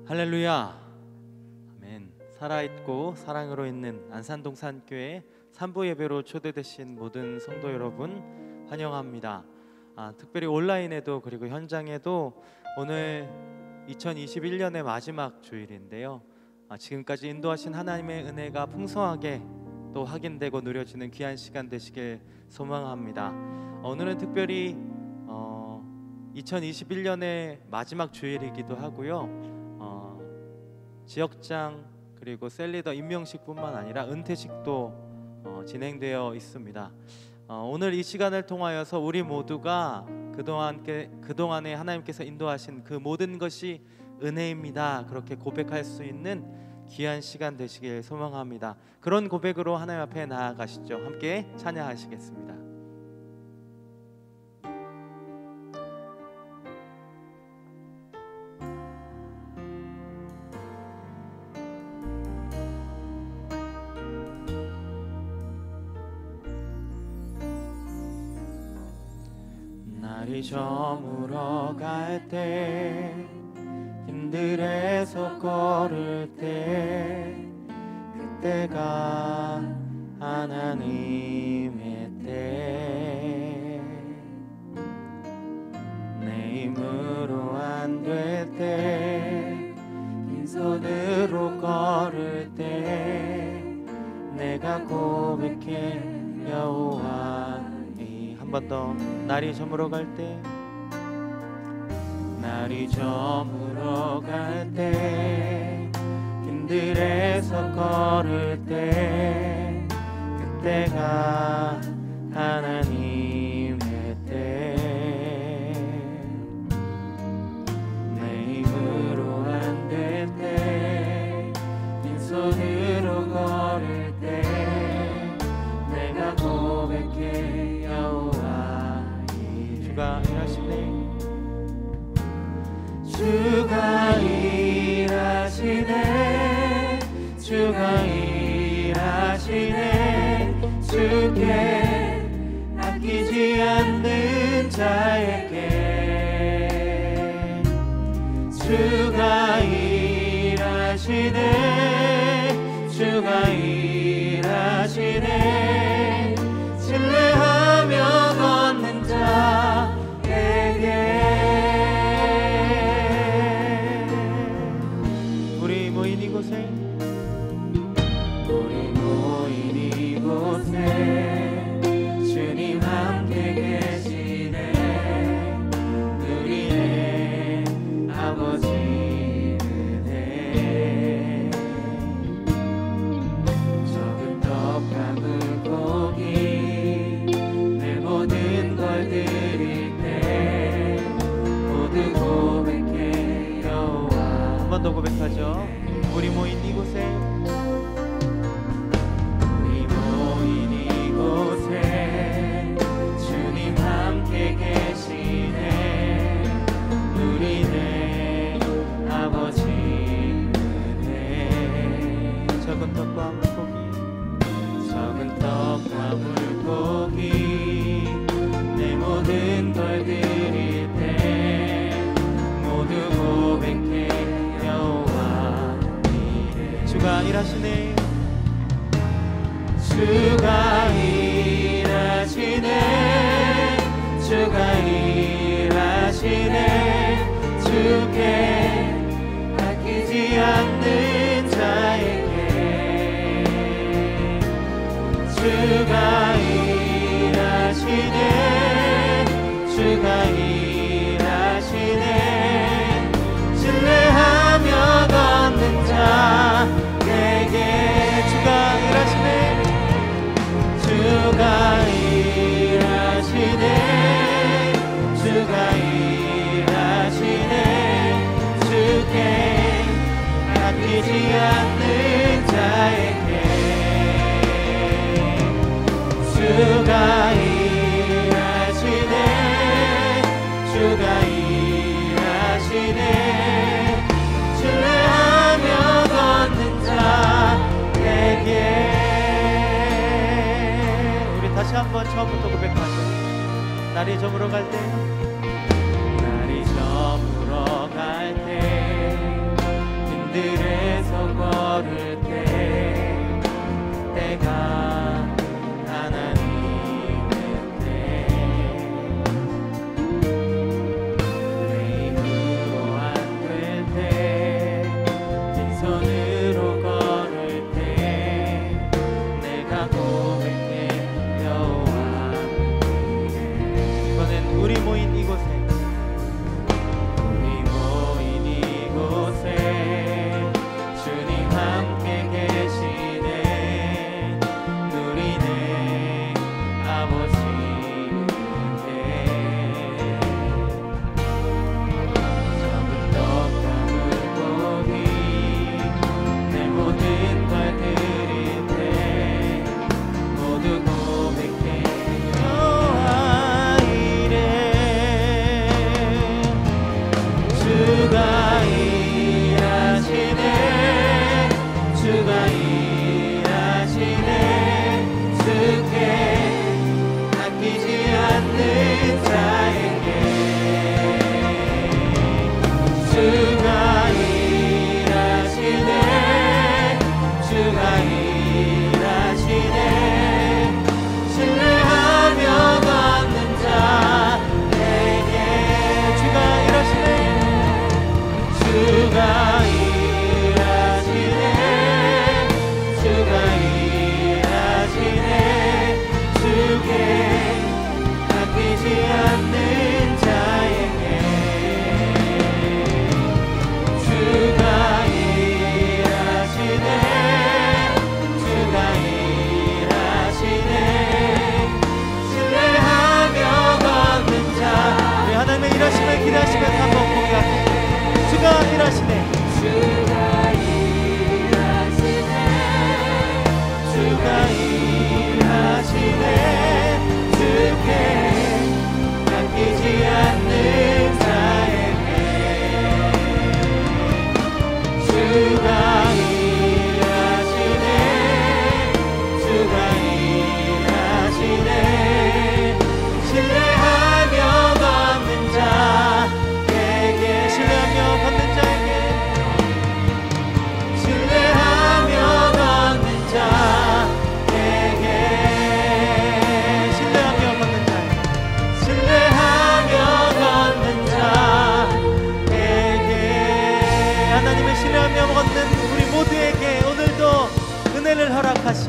할렐루야. 아멘. 살아있고 사랑으로 있는 안산동산교회 3부 예배로 초대되신 모든 성도 여러분 환영합니다. 특별히 온라인에도 그리고 현장에도 오늘 2021년의 마지막 주일인데요. 지금까지 인도하신 하나님의 은혜가 풍성하게 또 확인되고 누려지는 귀한 시간 되시길 소망합니다. 오늘은 특별히 2021년의 마지막 주일이기도 하고요. 지역장 그리고 셀리더 임명식뿐만 아니라 은퇴식도 진행되어 있습니다. 오늘 이 시간을 통하여서 우리 모두가 그동안에 하나님께서 인도하신 그 모든 것이 은혜입니다, 그렇게 고백할 수 있는 귀한 시간 되시길 소망합니다. 그런 고백으로 하나님 앞에 나아가시죠. 함께 찬양하시겠습니다. 날이 저물어 갈 때, 힘들에서 걸을 때, 그때가 하나님의 때. 내 힘으로 안 될 때, 빈손으로 걸을 때, 내가 고백해 여호와. 한 번 더. 날이 저물어 갈 때, 날이 저물어 갈 때, 힘들에서 걸을 때, 그때가 하나님의 때. 내 힘으로 안 될 때, 빈손으로 걸을 때, 내가 고백해 여호와. 주가 일하시네. 주가 일하시네. 주가 일하시네. 주께 아끼지 않는 자에게. 주가 일하시네. 주가 일하시네. 신뢰하며 걷는 자에게. 우리 모인 이곳에, 우리 모인 이곳에 주님 함께 계시네. 우리의 아버지 은혜. 적은 떡과 물고기 내 모든 걸 드릴 때 모두 고백해 여호와. 한 번 더 고백하죠. 우리 모인 이곳에, 우리 모인 이곳에 주님 함께 계시네. 우리네 아버지 은혜. 적은 떡과 물고기, 적은 떡과 물고기 내 모든 걸 드릴 때 모두 고백해 여호와 이래. 주가 일하시네. 주가 일하시네. 주가 일하시네. 주께 아끼지 않는 자에게. 주가 일하시네. 주가 일하시네. 신뢰하며 걷는 자에게. 주가 일하시네. 주가 일하시네. 주가 일하시네. 주께 아끼지 않는 자에게. 주가 일하시네. 주가 일하시네. 신뢰하며 걷는 자에게. 우리 다시 한번 처음부터 고백하죠. 날이 저물어 갈 때, 날이 저물어 갈 때, 하나님의 일하심을 기대하시면서 한번 고백할게요. 주가 일하시네. 주가 일하시네. 주가 일하시네. 주께 맡기지 않는 자에게 주가 일하시네. 주가 일하시네. 신뢰하며 걷는 자에게 신뢰하며 걷는 자에게 신뢰하며 걷는 자에게 신뢰하며 걷는 자에게 신뢰하며 걷는 자에게 하나님의 신뢰하며 걷는 우리 모두에게 오늘도 은혜를 허락하신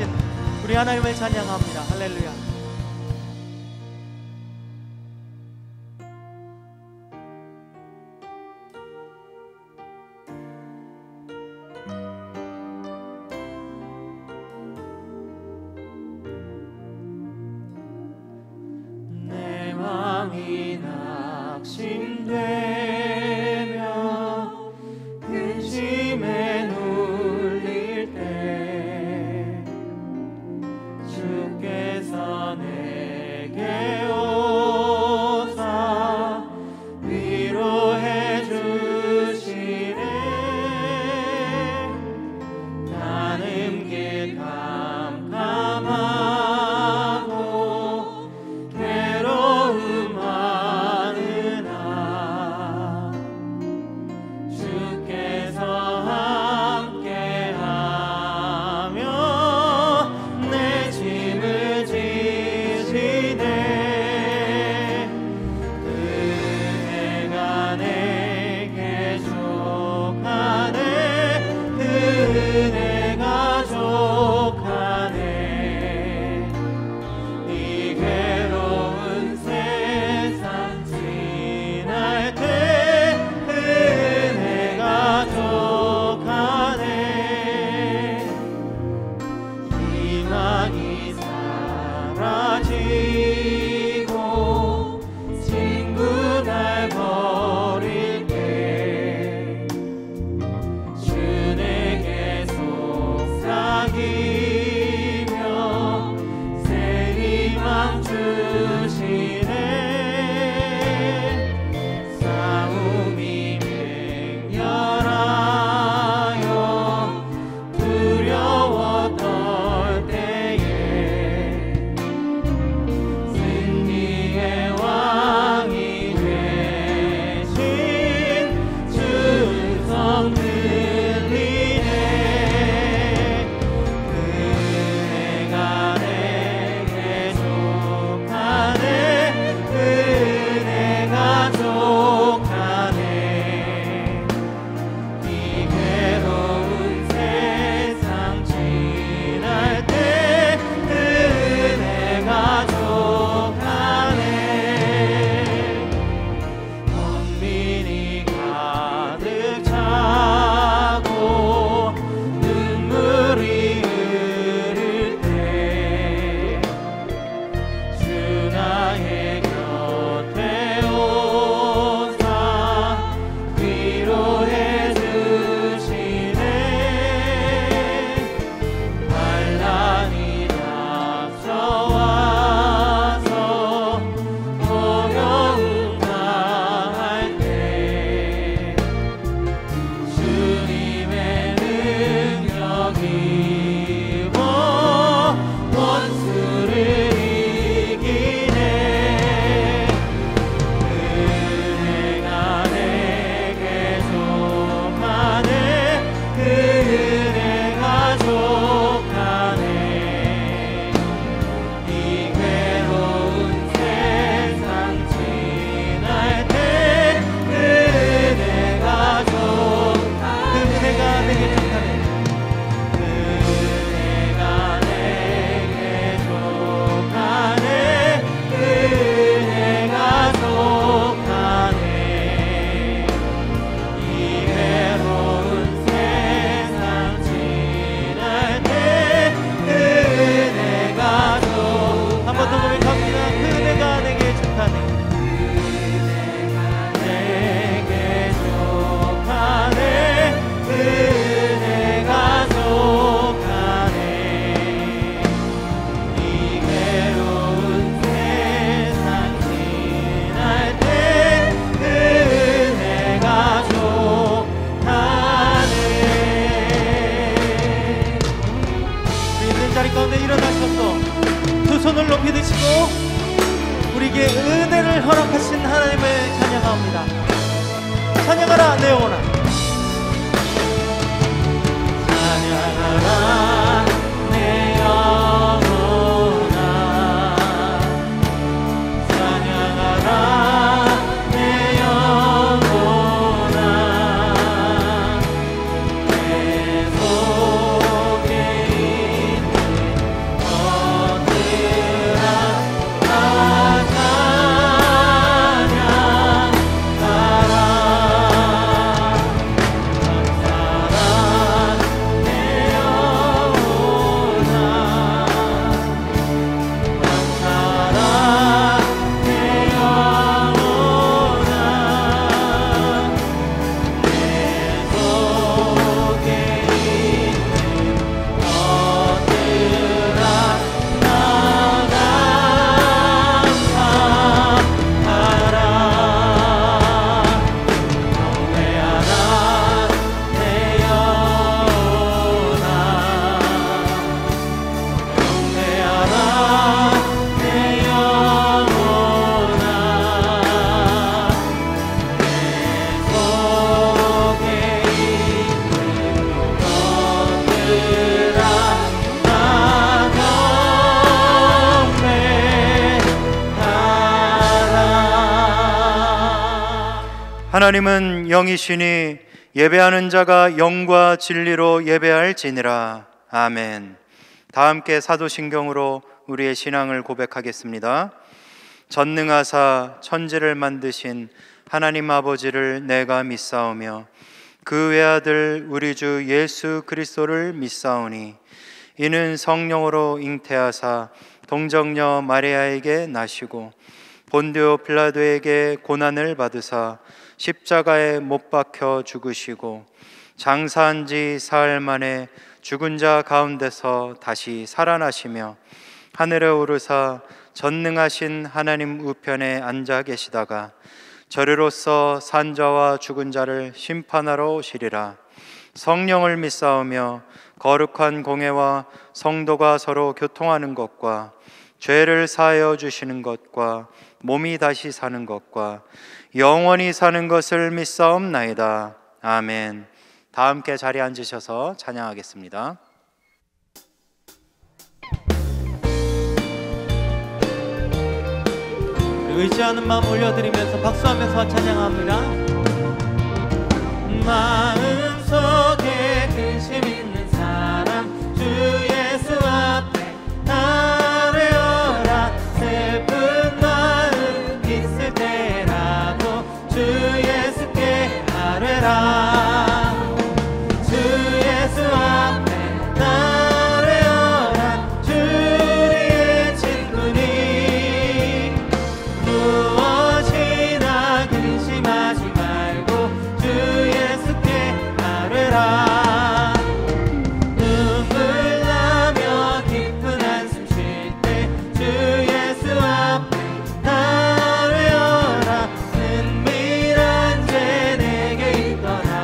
우리 하나님을 찬양합니다. 할렐루야. 내 마음이 낙심되며 근심에 눌릴 때 주께서 내게 오사 위로해 주시네. 가는 길 캄캄하고 괴로움 많으나 찬양하라 내 영혼아. 찬양하라 내 영혼아. 찬양하라 내 영혼아. 내 속에 있는 것들아 다 하나님은 영이시니 예배하는 자가 영과 진리로 예배할지니라. 아멘. 다 함께 사도신경으로 우리의 신앙을 고백하겠습니다. 전능하사 천지를 만드신 하나님 아버지를 내가 믿사오며 그 외아들 우리 주 예수 그리스도를 믿사오니 이는 성령으로 잉태하사 동정녀 마리아에게 나시고 본디오 빌라도에게 고난을 받으사 십자가에 못 박혀 죽으시고 장사한 지 사흘 만에 죽은 자 가운데서 다시 살아나시며 하늘에 오르사 전능하신 하나님 우편에 앉아 계시다가 저리로서 산자와 죽은 자를 심판하러 오시리라. 성령을 믿사오며 거룩한 공회와 성도가 서로 교통하는 것과 죄를 사하여 주시는 것과 몸이 다시 사는 것과 영원히 사는 것을 믿사옵나이다. 아멘. 다 함께 자리에 앉으셔서 찬양하겠습니다. 의지하는 마음 올려드리면서 박수하면서 찬양합니다. 마음속에 근심 있는 사람 주 예수 앞에 아뢰어라. 슬픈 마음 있을 때라도 주 예수께 아뢰라. 주 예수 앞에 아뢰어라. 주의 친구니 무엇이나 근심하지 말고 주 예수께 아뢰라. 눈물 나며 깊은 한숨 쉴 때 주 예수 앞에 아뢰어라. 은밀한 죄 내게 있더라.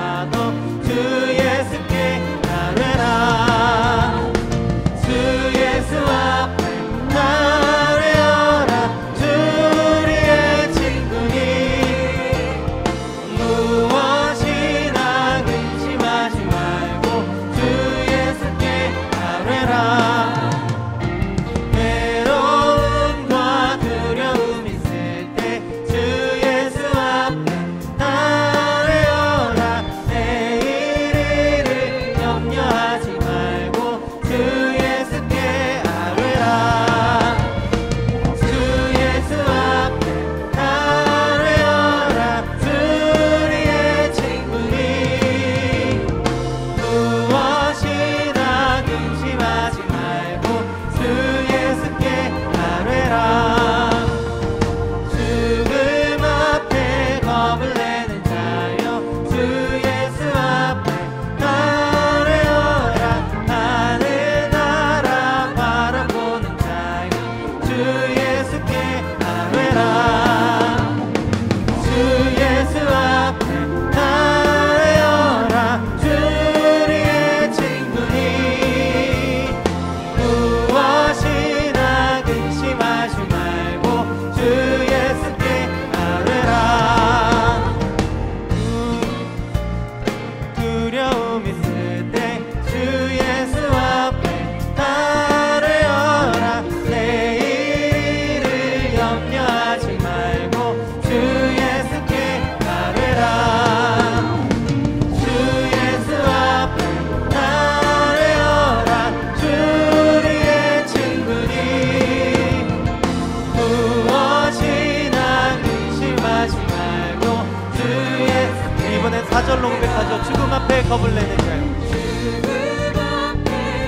또 죽음 앞에 겁을 내는 자여,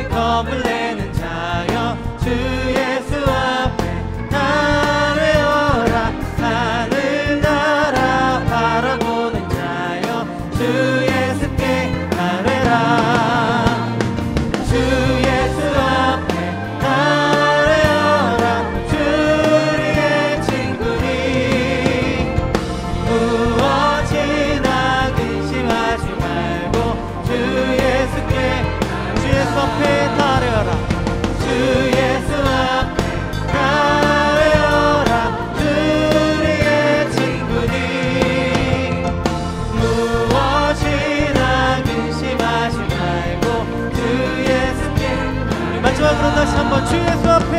겁을 내는 자여, 주 예수 앞에 나래어라. 하늘 나라 바라보는 자여, 주 예수께 나래라. 주 예수 앞에 나래어라. 주의 친구니 무엇이나 근심하지 말고 주 예수께, 주 예수 앞에 나래어라. 주 예수 앞에 나래어라. 주의 친구니 무엇이나 근심하지 말고 주 예수께. 우리 마지막으로 다시 한번 주 예수 앞에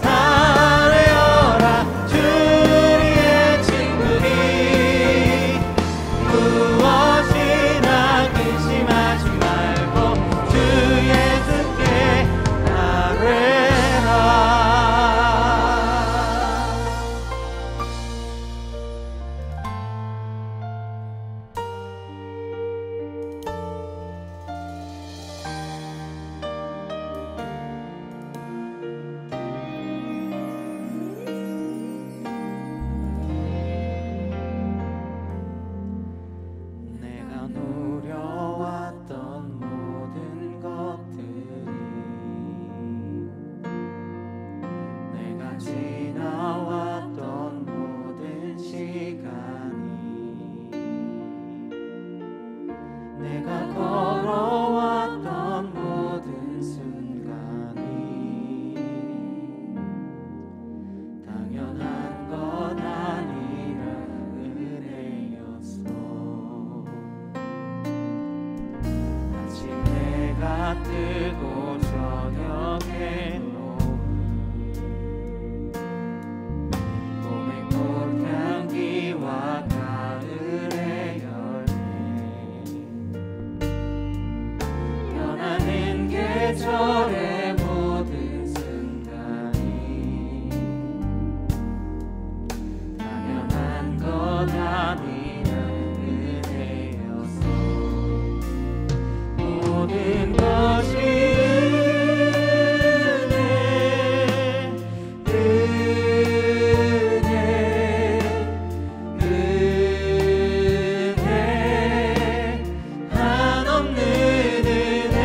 나래어라. 주의 친구니 무엇이나 근심하지 말고 주 예수께 나래라. 내가 누려왔던 모든 것들이, 내가 지나왔던 모든 시간이, 내가 걸어왔던 모든 순간이 당연한 건 아니라 은혜였어. 아침 해가 뜨고 저녁에 노을, 봄의 꽃향기와 가을의 열매, 변하는 계절의 모든 순간이 당연한 건 아니라 은혜였어. 모든 것이 은혜, 한없는 은혜.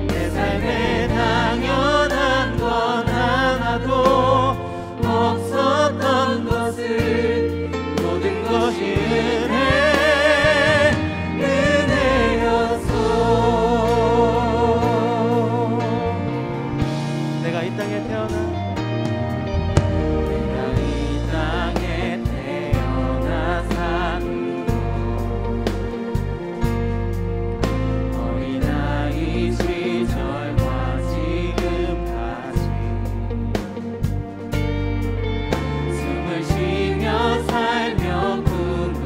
내 삶에 당연한 건 하나도 없었던 것을, 모든 것이 은혜였어. 내가 이 땅에 태어나, 내가 이 땅에 태어나 사는 어린아이 시절과 지금까지 숨을 쉬며 살며 꿈을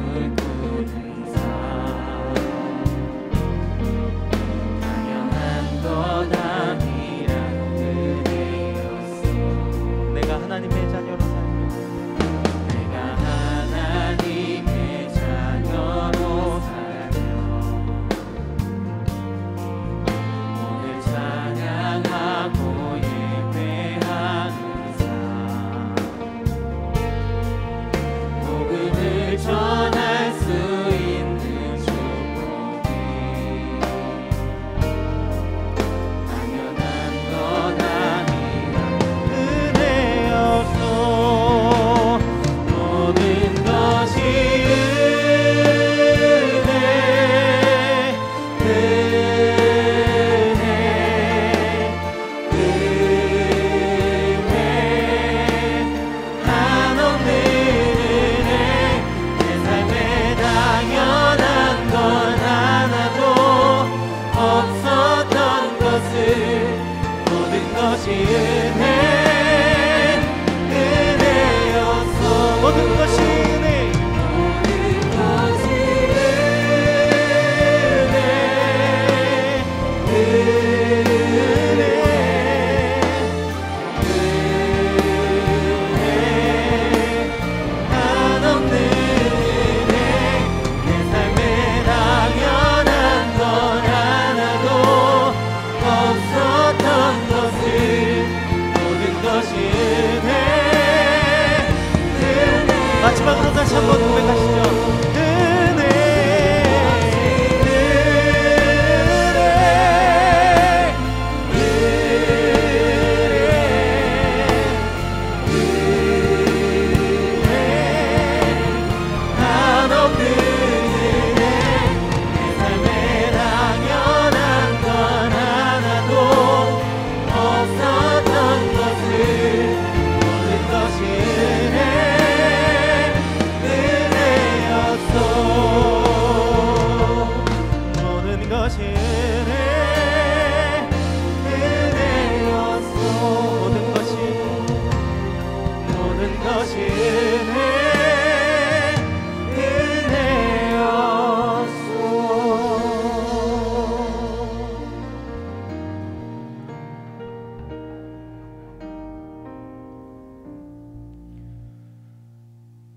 다시 한번 고백하시죠.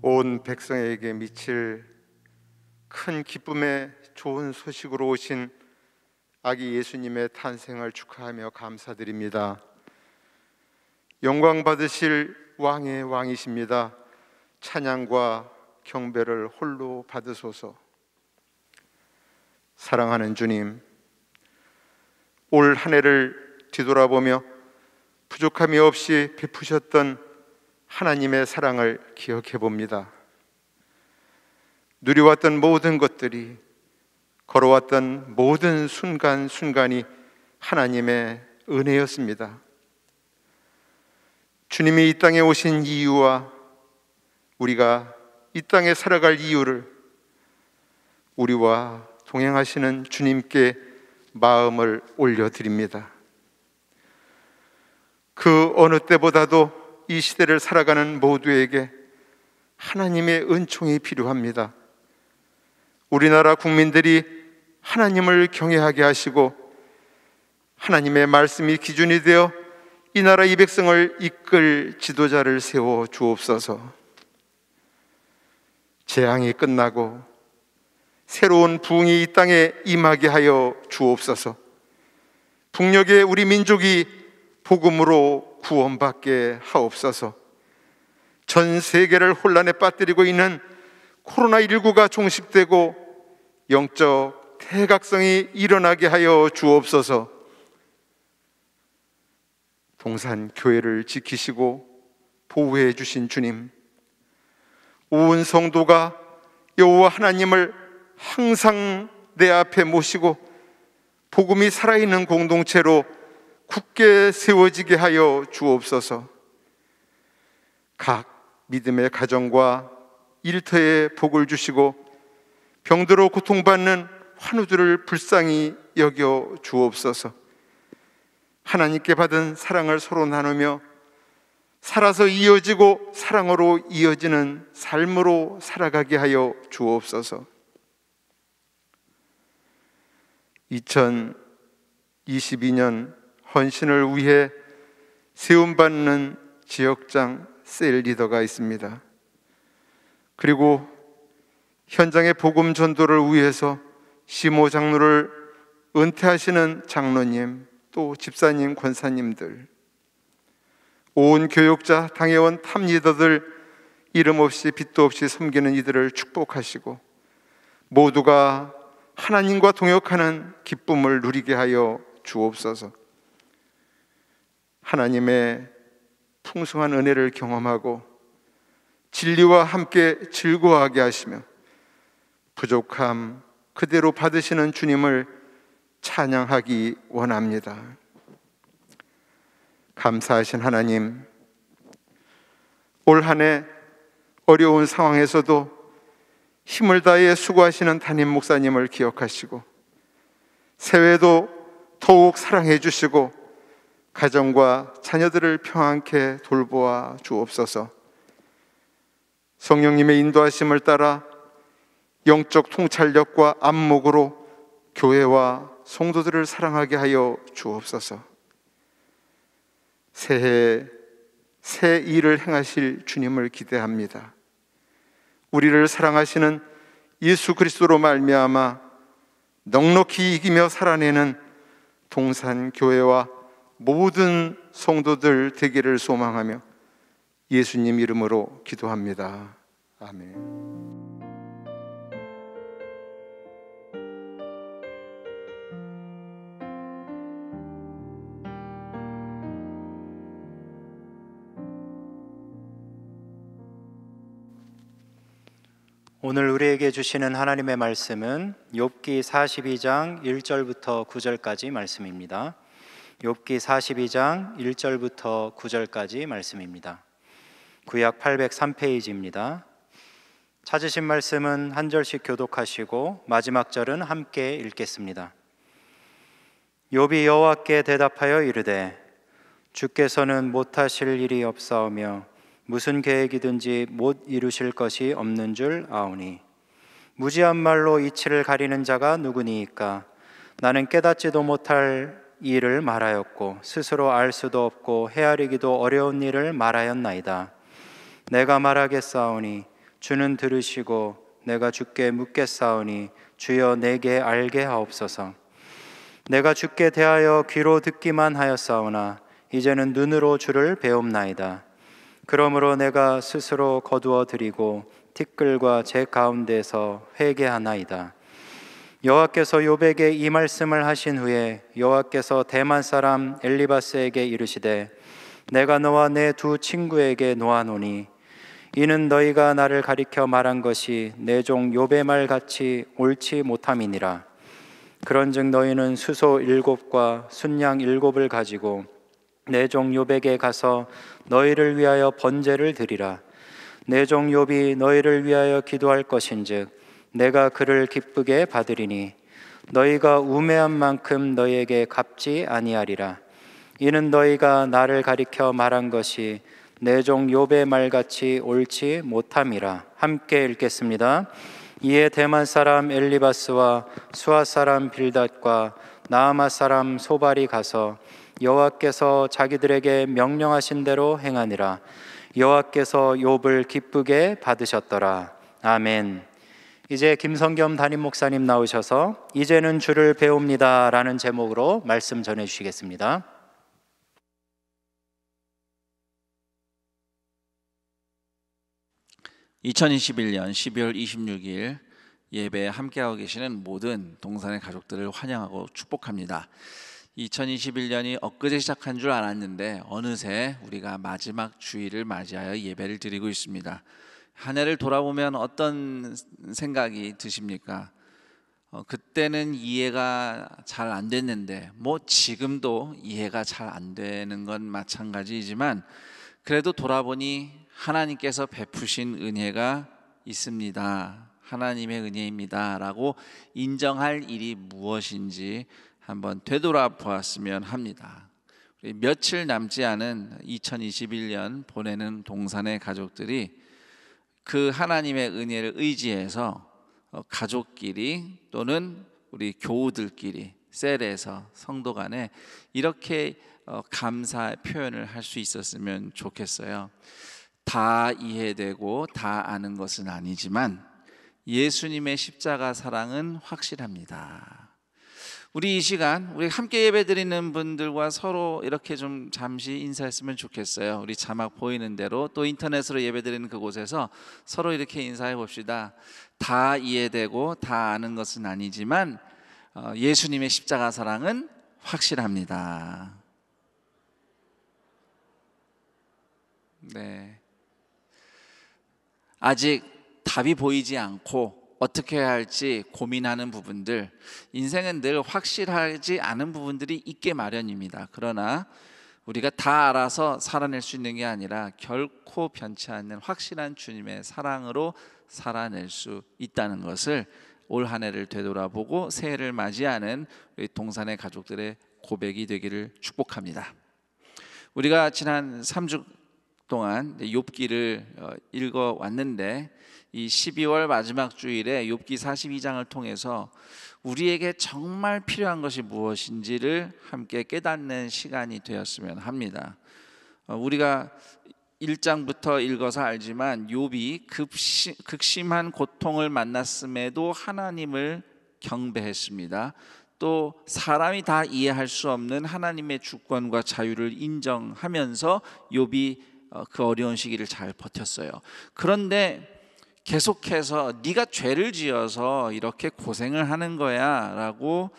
온 백성에게 미칠 큰 기쁨의 좋은 소식으로 오신 아기 예수님의 탄생을 축하하며 감사드립니다. 영광 받으실 왕의 왕이십니다. 찬양과 경배를 홀로 받으소서. 사랑하는 주님, 올 한 해를 뒤돌아보며 부족함이 없이 베푸셨던 하나님의 사랑을 기억해 봅니다. 누려왔던 모든 것들이, 걸어왔던 모든 순간순간이 하나님의 은혜였습니다. 주님이 이 땅에 오신 이유와 우리가 이 땅에 살아갈 이유를 우리와 동행하시는 주님께 마음을 올려드립니다. 그 어느 때보다도 이 시대를 살아가는 모두에게 하나님의 은총이 필요합니다. 우리나라 국민들이 하나님을 경외하게 하시고 하나님의 말씀이 기준이 되어 이 나라 이 백성을 이끌 지도자를 세워 주옵소서. 재앙이 끝나고 새로운 부흥이 이 땅에 임하게 하여 주옵소서. 북녘의 우리 민족이 복음으로 구원받게 하옵소서. 전 세계를 혼란에 빠뜨리고 있는 코로나19가 종식되고 영적 태각성이 일어나게 하여 주옵소서. 동산 교회를 지키시고 보호해 주신 주님, 온 성도가 여호와 하나님을 항상 내 앞에 모시고 복음이 살아있는 공동체로 굳게 세워지게 하여 주옵소서. 각 믿음의 가정과 일터에 복을 주시고 병들어 고통받는 환우들을 불쌍히 여겨 주옵소서. 하나님께 받은 사랑을 서로 나누며 살아서 이어지고 사랑으로 이어지는 삶으로 살아가게 하여 주옵소서. 2022년 헌신을 위해 세움받는 지역장 셀 리더가 있습니다. 그리고 현장의 복음 전도를 위해서 시모 장로를 은퇴하시는 장로님, 또 집사님, 권사님들, 온 교육자, 당회원, 탑 리더들, 이름 없이 빚도 없이 섬기는 이들을 축복하시고 모두가 하나님과 동역하는 기쁨을 누리게 하여 주옵소서. 하나님의 풍성한 은혜를 경험하고 진리와 함께 즐거워하게 하시며 부족함 그대로 받으시는 주님을 찬양하기 원합니다. 감사하신 하나님, 올 한 해 어려운 상황에서도 힘을 다해 수고하시는 담임 목사님을 기억하시고 새해도 더욱 사랑해 주시고 가정과 자녀들을 평안케 돌보아 주옵소서. 성령님의 인도하심을 따라 영적 통찰력과 안목으로 교회와 성도들을 사랑하게 하여 주옵소서. 새해 새 일을 행하실 주님을 기대합니다. 우리를 사랑하시는 예수 그리스도로 말미암아 넉넉히 이기며 살아내는 동산교회와 모든 성도들 되기를 소망하며 예수님 이름으로 기도합니다. 아멘. 오늘 우리에게 주시는 하나님의 말씀은 욥기 42장 1절부터 9절까지 말씀입니다. 욥기 42장 1절부터 9절까지 말씀입니다. 구약 803페이지입니다. 찾으신 말씀은 한 절씩 교독하시고 마지막 절은 함께 읽겠습니다. 욥이 여호와께 대답하여 이르되 주께서는 못하실 일이 없사오며 무슨 계획이든지 못 이루실 것이 없는 줄 아오니 무지한 말로 이치를 가리는 자가 누구니이까? 나는 깨닫지도 못할 일을 말하였고 스스로 알 수도 없고 헤아리기도 어려운 일을 말하였나이다. 내가 말하겠사오니 주는 들으시고 내가 주께 묻겠사오니 주여 내게 알게 하옵소서. 내가 주께 대하여 귀로 듣기만 하였사오나 이제는 눈으로 주를 배움나이다. 그러므로 내가 스스로 거두어 드리고 티끌과 제 가운데서 회개하나이다. 여호와께서 욥에게 이 말씀을 하신 후에 여호와께서 대만 사람 엘리바스에게 이르시되 내가 너와 내 두 친구에게 놓아노니 이는 너희가 나를 가리켜 말한 것이 내 종 욥의 말 같이 옳지 못함이니라. 그런즉 너희는 수소 7과 순양 7을 가지고 내 종 욥에게 가서 너희를 위하여 번제를 드리라. 내 종 욥이 너희를 위하여 기도할 것인즉 내가 그를 기쁘게 받으리니 너희가 우매한 만큼 너희에게 갚지 아니하리라. 이는 너희가 나를 가리켜 말한 것이 내 종 욥의 말같이 옳지 못함이라. 함께 읽겠습니다. 이에 대만 사람 엘리바스와 수아 사람 빌닷과 나아마 사람 소발이 가서 여호와께서 자기들에게 명령하신 대로 행하니라. 여호와께서 욥을 기쁘게 받으셨더라. 아멘. 이제 김성겸 담임 목사님 나오셔서 이제는 주를 배웁니다 라는 제목으로 말씀 전해 주시겠습니다. (2021년 12월 26일) 예배에 함께하고 계시는 모든 동산의 가족들을 환영하고 축복합니다. 2021년이 엊그제 시작한 줄 알았는데 어느새 우리가 마지막 주일을 맞이하여 예배를 드리고 있습니다. 한 해를 돌아보면 어떤 생각이 드십니까? 그때는 이해가 잘 안 됐는데 지금도 이해가 잘 안 되는 건 마찬가지이지만 그래도 돌아보니 하나님께서 베푸신 은혜가 있습니다. 하나님의 은혜입니다 라고 인정할 일이 무엇인지 한번 되돌아보았으면 합니다. 우리 며칠 남지 않은 2021년 보내는 동산의 가족들이 그 하나님의 은혜를 의지해서 가족끼리 또는 우리 교우들끼리 셀에서 성도 간에 이렇게 감사 표현을 할 수 있었으면 좋겠어요. 다 이해되고 다 아는 것은 아니지만 예수님의 십자가 사랑은 확실합니다. 우리 이 시간 우리 함께 예배드리는 분들과 서로 이렇게 좀 잠시 인사했으면 좋겠어요. 우리 자막 보이는 대로 또 인터넷으로 예배드리는 그곳에서 서로 이렇게 인사해 봅시다. 다 이해되고 다 아는 것은 아니지만 예수님의 십자가 사랑은 확실합니다. 네. 아직 답이 보이지 않고 어떻게 해야 할지 고민하는 부분들, 인생은 늘 확실하지 않은 부분들이 있게 마련입니다. 그러나 우리가 다 알아서 살아낼 수 있는 게 아니라 결코 변치 않는 확실한 주님의 사랑으로 살아낼 수 있다는 것을 올 한 해를 되돌아보고 새해를 맞이하는 우리 동산의 가족들의 고백이 되기를 축복합니다. 우리가 지난 3주 동안 욥기를 읽어왔는데 이 12월 마지막 주일에 욥기 42장을 통해서 우리에게 정말 필요한 것이 무엇인지를 함께 깨닫는 시간이 되었으면 합니다. 우리가 1장부터 읽어서 알지만 욥이 극심한 고통을 만났음에도 하나님을 경배했습니다. 또 사람이 다 이해할 수 없는 하나님의 주권과 자유를 인정하면서 욥이 그 어려운 시기를 잘 버텼어요. 그런데 계속해서 네가 죄를 지어서 이렇게 고생을 하는 거야 라고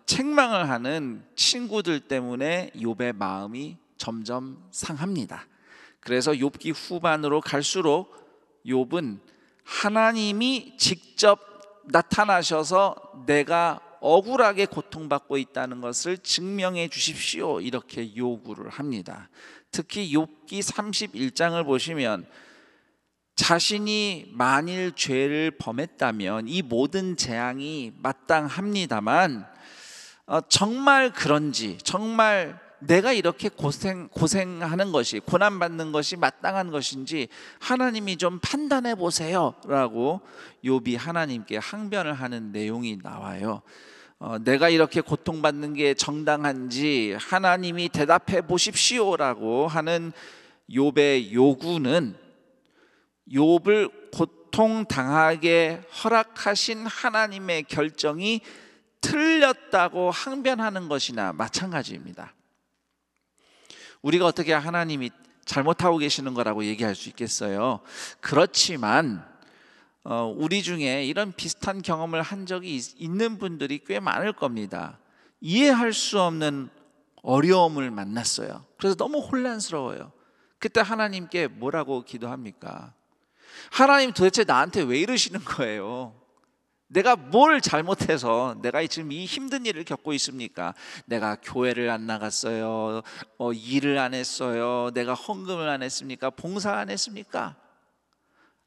책망을 하는 친구들 때문에 욥의 마음이 점점 상합니다. 그래서 욥기 후반으로 갈수록 욥은 하나님이 직접 나타나셔서 내가 억울하게 고통받고 있다는 것을 증명해 주십시오 이렇게 요구를 합니다. 특히 욥기 31장을 보시면 자신이 만일 죄를 범했다면 이 모든 재앙이 마땅합니다만 정말 그런지, 정말 내가 이렇게 고생하는 것이, 고난받는 것이 마땅한 것인지 하나님이 좀 판단해 보세요 라고 욥이 하나님께 항변을 하는 내용이 나와요. 내가 이렇게 고통받는 게 정당한지 하나님이 대답해 보십시오 라고 하는 욥의 요구는 욥을 고통당하게 허락하신 하나님의 결정이 틀렸다고 항변하는 것이나 마찬가지입니다. 우리가 어떻게 하나님이 잘못하고 계시는 거라고 얘기할 수 있겠어요? 그렇지만 우리 중에 이런 비슷한 경험을 한 적이 있는 분들이 꽤 많을 겁니다. 이해할 수 없는 어려움을 만났어요. 그래서 너무 혼란스러워요. 그때 하나님께 뭐라고 기도합니까? 하나님 도대체 나한테 왜 이러시는 거예요? 내가 뭘 잘못해서 내가 지금 이 힘든 일을 겪고 있습니까? 내가 교회를 안 나갔어요. 일을 안 했어요. 내가 헌금을 안 했습니까? 봉사 안 했습니까?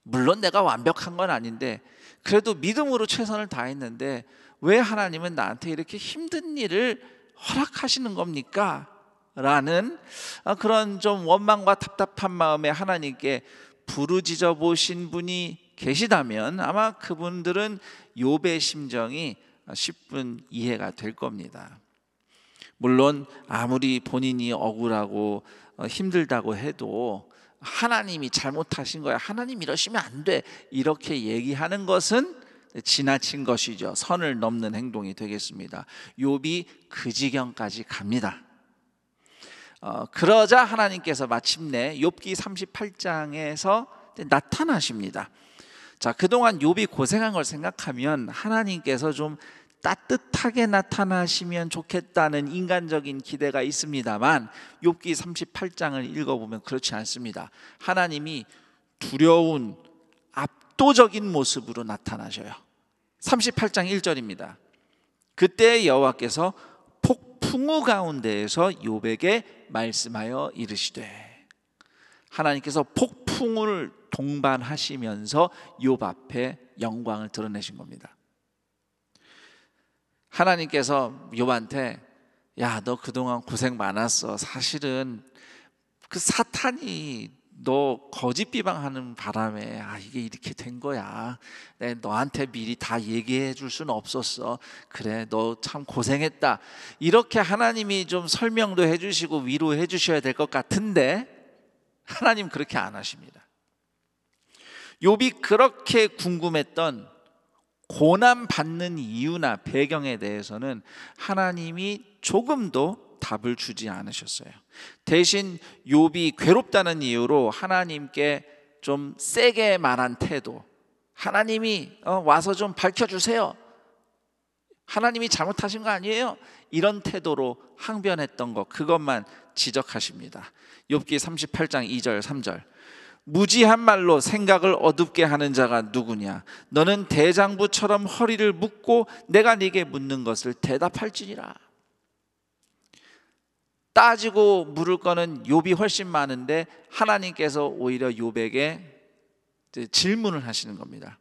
물론 내가 완벽한 건 아닌데 그래도 믿음으로 최선을 다했는데 왜 하나님은 나한테 이렇게 힘든 일을 허락하시는 겁니까? 라는 그런 좀 원망과 답답한 마음에 하나님께 부르짖어 보신 분이 계시다면 아마 그분들은 욥의 심정이 10분 이해가 될 겁니다. 물론 아무리 본인이 억울하고 힘들다고 해도 하나님이 잘못하신 거야, 하나님 이러시면 안 돼, 이렇게 얘기하는 것은 지나친 것이죠. 선을 넘는 행동이 되겠습니다. 욥이 그 지경까지 갑니다. 그러자 하나님께서 마침내 욥기 38장에서 나타나십니다. 자, 그동안 욥이 고생한 걸 생각하면 하나님께서 좀 따뜻하게 나타나시면 좋겠다는 인간적인 기대가 있습니다만 욥기 38장을 읽어보면 그렇지 않습니다. 하나님이 두려운 압도적인 모습으로 나타나셔요. 38장 1절입니다. 그때 여호와께서 폭풍우 가운데에서 욥에게 말씀하여 이르시되, 하나님께서 폭풍을 동반하시면서 욥 앞에 영광을 드러내신 겁니다. 하나님께서 욥한테 야, 너 그동안 고생 많았어. 사실은 그 사탄이 너 거짓 비방하는 바람에 이게 이렇게 된 거야. 내가 너한테 미리 다 얘기해 줄 수는 없었어. 그래, 너 참 고생했다. 이렇게 하나님이 좀 설명도 해주시고 위로해 주셔야 될 것 같은데 하나님 그렇게 안 하십니다. 욥이 그렇게 궁금했던 고난 받는 이유나 배경에 대해서는 하나님이 조금도 답을 주지 않으셨어요. 대신 욥이 괴롭다는 이유로 하나님께 좀 세게 말한 태도, 하나님이 와서 좀 밝혀주세요, 하나님이 잘못하신 거 아니에요, 이런 태도로 항변했던 것, 그것만 지적하십니다. 욥기 38장 2절 3절 무지한 말로 생각을 어둡게 하는 자가 누구냐? 너는 대장부처럼 허리를 묶고 내가 네게 묻는 것을 대답할지니라. 따지고 물을 거는 욥이 훨씬 많은데 하나님께서 오히려 욥에게 질문을 하시는 겁니다.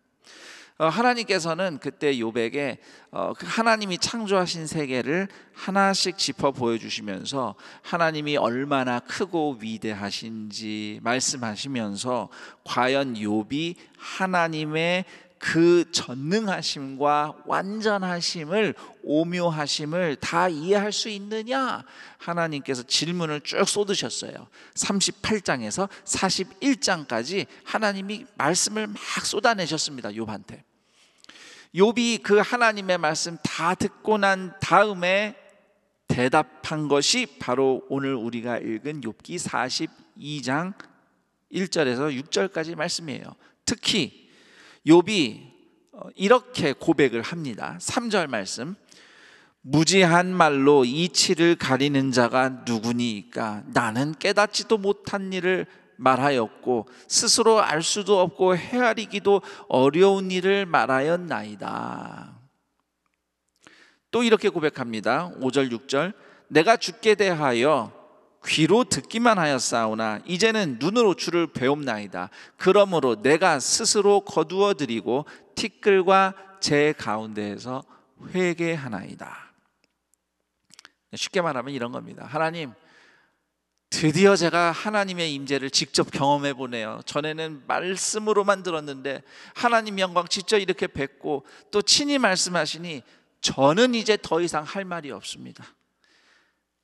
하나님께서는 그때 욥에게 하나님이 창조하신 세계를 하나씩 짚어 보여주시면서 하나님이 얼마나 크고 위대하신지 말씀하시면서 과연 욥이 하나님의 그 전능하심과 완전하심을, 오묘하심을 다 이해할 수 있느냐, 하나님께서 질문을 쭉 쏟으셨어요. 38장에서 41장까지 하나님이 말씀을 막 쏟아내셨습니다. 욥한테. 욥이 그 하나님의 말씀 다 듣고 난 다음에 대답한 것이 바로 오늘 우리가 읽은 욥기 42장 1절에서 6절까지 말씀이에요. 특히 욥이 이렇게 고백을 합니다. 3절 말씀. 무지한 말로 이치를 가리는 자가 누구니까? 나는 깨닫지도 못한 일을 말하였고 스스로 알 수도 없고 헤아리기도 어려운 일을 말하였나이다. 또 이렇게 고백합니다. 5절 6절. 내가 주께 대하여 귀로 듣기만 하였사오나 이제는 눈으로 주를 배움나이다. 그러므로 내가 스스로 거두어 드리고 티끌과 제 가운데에서 회개하나이다. 쉽게 말하면 이런 겁니다. 하나님, 드디어 제가 하나님의 임재를 직접 경험해 보네요. 전에는 말씀으로만 들었는데 하나님 영광 직접 이렇게 뵙고 또 친히 말씀하시니 저는 이제 더 이상 할 말이 없습니다.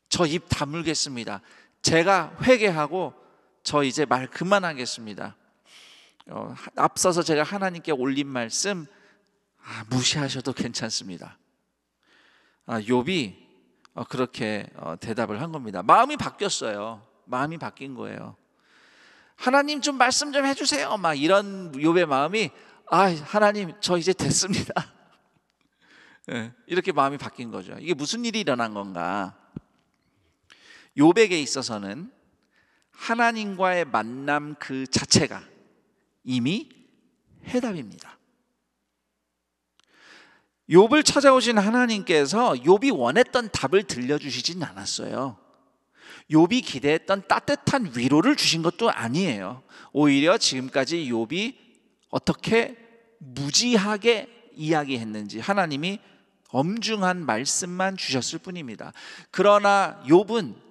저 입 다물겠습니다. 제가 회개하고 저 이제 말 그만하겠습니다. 앞서서 제가 하나님께 올린 말씀 무시하셔도 괜찮습니다. 욥이 그렇게 대답을 한 겁니다. 마음이 바뀌었어요. 마음이 바뀐 거예요. 하나님 좀 말씀 좀 해주세요. 막 이런 욥의 마음이 하나님 저 이제 됐습니다. 이렇게 마음이 바뀐 거죠. 이게 무슨 일이 일어난 건가? 욥에게 있어서는 하나님과의 만남 그 자체가 이미 해답입니다. 욥을 찾아오신 하나님께서 욥이 원했던 답을 들려주시진 않았어요. 욥이 기대했던 따뜻한 위로를 주신 것도 아니에요. 오히려 지금까지 욥이 어떻게 무지하게 이야기했는지 하나님이 엄중한 말씀만 주셨을 뿐입니다. 그러나 욥은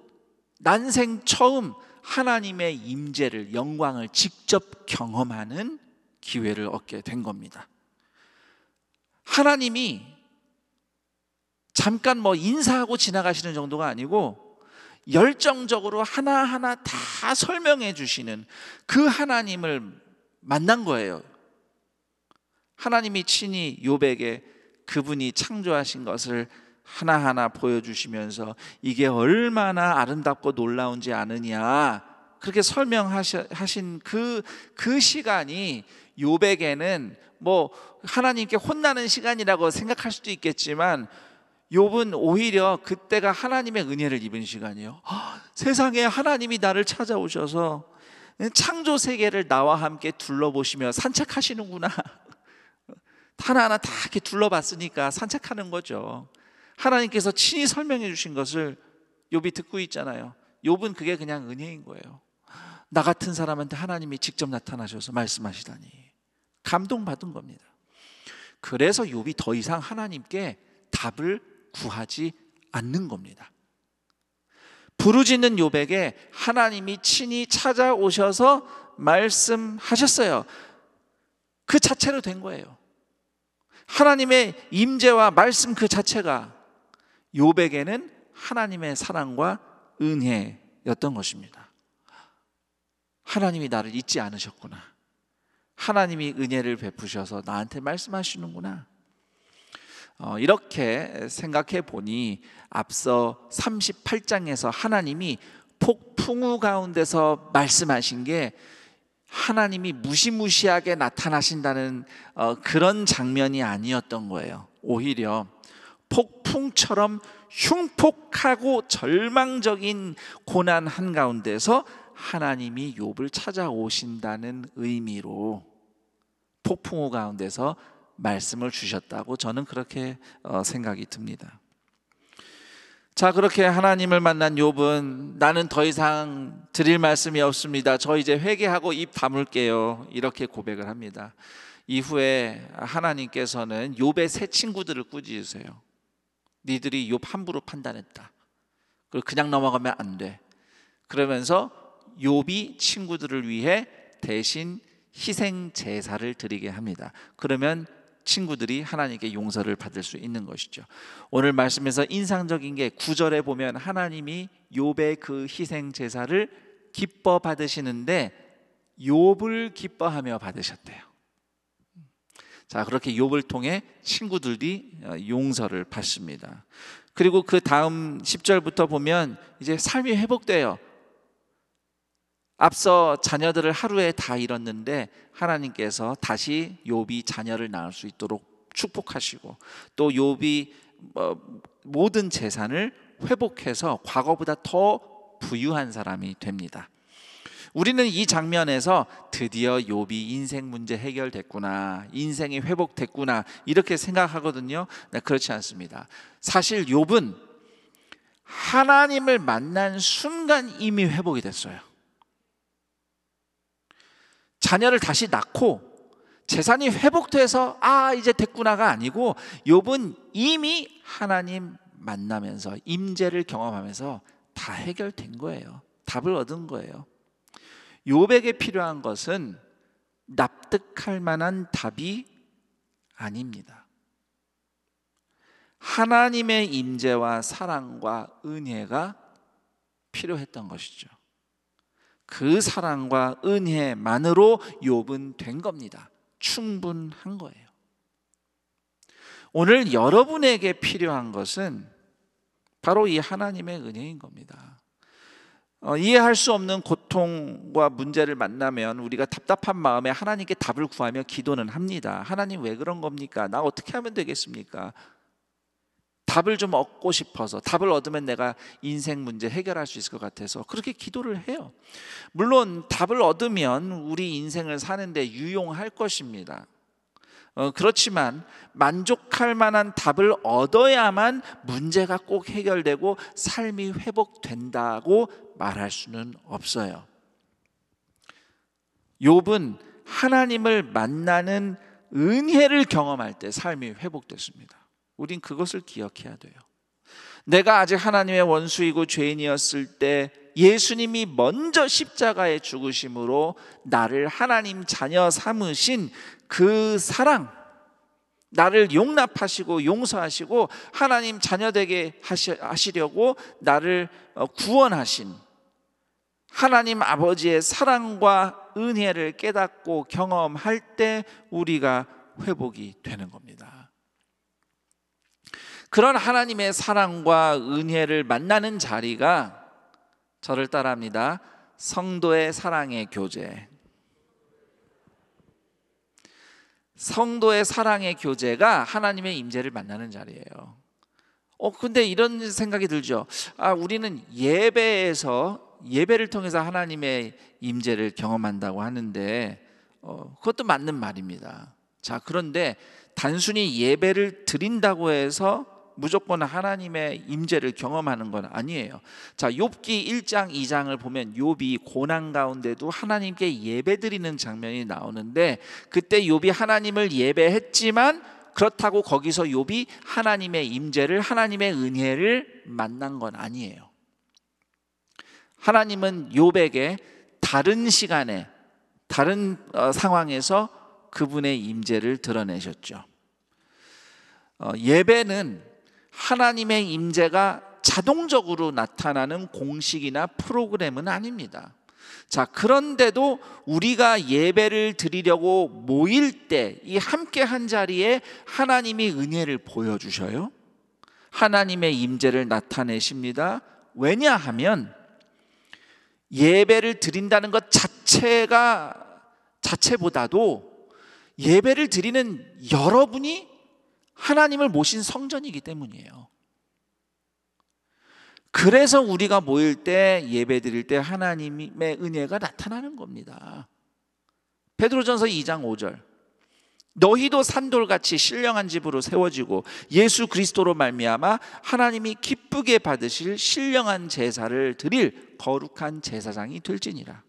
난생 처음 하나님의 임재를, 영광을 직접 경험하는 기회를 얻게 된 겁니다. 하나님이 잠깐 인사하고 지나가시는 정도가 아니고 열정적으로 하나하나 다 설명해 주시는 그 하나님을 만난 거예요. 하나님이 친히 욥에게 그분이 창조하신 것을 하나하나 보여주시면서 이게 얼마나 아름답고 놀라운지 아느냐, 그렇게 설명하신 그 시간이 욥에게는 하나님께 혼나는 시간이라고 생각할 수도 있겠지만 욥은 오히려 그때가 하나님의 은혜를 입은 시간이에요. 세상에 하나님이 나를 찾아오셔서 창조 세계를 나와 함께 둘러보시며 산책하시는구나. 하나하나 다 이렇게 둘러봤으니까 산책하는 거죠. 하나님께서 친히 설명해 주신 것을 욥이 듣고 있잖아요. 욥은 그게 그냥 은혜인 거예요. 나 같은 사람한테 하나님이 직접 나타나셔서 말씀하시다니 감동받은 겁니다. 그래서 욥이 더 이상 하나님께 답을 구하지 않는 겁니다. 부르짖는 욥에게 하나님이 친히 찾아오셔서 말씀하셨어요. 그 자체로 된 거예요. 하나님의 임재와 말씀 그 자체가 욥에게는 하나님의 사랑과 은혜였던 것입니다. 하나님이 나를 잊지 않으셨구나. 하나님이 은혜를 베푸셔서 나한테 말씀하시는구나. 이렇게 생각해 보니 앞서 38장에서 하나님이 폭풍우 가운데서 말씀하신 게 하나님이 무시무시하게 나타나신다는 그런 장면이 아니었던 거예요. 오히려 폭풍처럼 흉폭하고 절망적인 고난 한가운데서 하나님이 욥을 찾아오신다는 의미로 폭풍우 가운데서 말씀을 주셨다고 저는 그렇게 생각이 듭니다. 자, 그렇게 하나님을 만난 욥은 나는 더 이상 드릴 말씀이 없습니다. 저 이제 회개하고 입 다물게요. 이렇게 고백을 합니다. 이후에 하나님께서는 욥의 세 친구들을 꾸짖으세요. 니들이 욥 함부로 판단했다. 그리고 그냥 넘어가면 안 돼. 그러면서 욥이 친구들을 위해 대신 희생 제사를 드리게 합니다. 그러면 친구들이 하나님께 용서를 받을 수 있는 것이죠. 오늘 말씀에서 인상적인 게 9절에 보면 하나님이 욥의 그 희생 제사를 기뻐 받으시는데 욥을 기뻐하며 받으셨대요. 자, 그렇게 욥을 통해 친구들이 용서를 받습니다. 그리고 그 다음 10절부터 보면 이제 삶이 회복돼요. 앞서 자녀들을 하루에 다 잃었는데 하나님께서 다시 욥이 자녀를 낳을 수 있도록 축복하시고, 또 욥이 모든 재산을 회복해서 과거보다 더 부유한 사람이 됩니다. 우리는 이 장면에서 드디어 욥이 인생 문제 해결됐구나, 인생이 회복됐구나 이렇게 생각하거든요. 네, 그렇지 않습니다. 사실 욥은 하나님을 만난 순간 이미 회복이 됐어요. 자녀를 다시 낳고 재산이 회복돼서 이제 됐구나가 아니고, 욥은 이미 하나님 만나면서 임재를 경험하면서 다 해결된 거예요. 답을 얻은 거예요. 욥에게 필요한 것은 납득할 만한 답이 아닙니다. 하나님의 임재와 사랑과 은혜가 필요했던 것이죠. 그 사랑과 은혜만으로 욥은 된 겁니다. 충분한 거예요. 오늘 여러분에게 필요한 것은 바로 이 하나님의 은혜인 겁니다. 이해할 수 없는 고통과 문제를 만나면 우리가 답답한 마음에 하나님께 답을 구하며 기도는 합니다. 하나님 왜 그런 겁니까? 나 어떻게 하면 되겠습니까? 답을 좀 얻고 싶어서, 답을 얻으면 내가 인생 문제 해결할 수 있을 것 같아서 그렇게 기도를 해요. 물론 답을 얻으면 우리 인생을 사는데 유용할 것입니다. 그렇지만 만족할 만한 답을 얻어야만 문제가 꼭 해결되고 삶이 회복된다고 말할 수는 없어요. 욥은 하나님을 만나는 은혜를 경험할 때 삶이 회복됐습니다. 우린 그것을 기억해야 돼요. 내가 아직 하나님의 원수이고 죄인이었을 때 예수님이 먼저 십자가에 죽으심으로 나를 하나님 자녀 삼으신 그 사랑, 나를 용납하시고 용서하시고 하나님 자녀 되게 하시려고 나를 구원하신 하나님 아버지의 사랑과 은혜를 깨닫고 경험할 때 우리가 회복이 되는 겁니다. 그런 하나님의 사랑과 은혜를 만나는 자리가, 저를 따라합니다, 성도의 사랑의 교제. 성도의 사랑의 교제가 하나님의 임재를 만나는 자리예요. 근데 이런 생각이 들죠. 우리는 예배를 통해서 하나님의 임재를 경험한다고 하는데 그것도 맞는 말입니다. 자, 그런데 단순히 예배를 드린다고 해서 무조건 하나님의 임재를 경험하는 건 아니에요. 자, 욥기 1장 2장을 보면 욥이 고난 가운데도 하나님께 예배드리는 장면이 나오는데, 그때 욥이 하나님을 예배했지만 그렇다고 거기서 욥이 하나님의 임재를, 하나님의 은혜를 만난 건 아니에요. 하나님은 욥에게 다른 시간에, 다른 상황에서 그분의 임재를 드러내셨죠. 예배는 하나님의 임재가 자동적으로 나타나는 공식이나 프로그램은 아닙니다. 자, 그런데도 우리가 예배를 드리려고 모일 때 이 함께 한 자리에 하나님이 은혜를 보여주셔요. 하나님의 임재를 나타내십니다. 왜냐하면 예배를 드린다는 것 자체보다도 예배를 드리는 여러분이 하나님을 모신 성전이기 때문이에요. 그래서 우리가 모일 때, 예배 드릴 때 하나님의 은혜가 나타나는 겁니다. 베드로전서 2장 5절, 너희도 산돌같이 신령한 집으로 세워지고 예수 그리스도로 말미암아 하나님이 기쁘게 받으실 신령한 제사를 드릴 거룩한 제사장이 될지니라.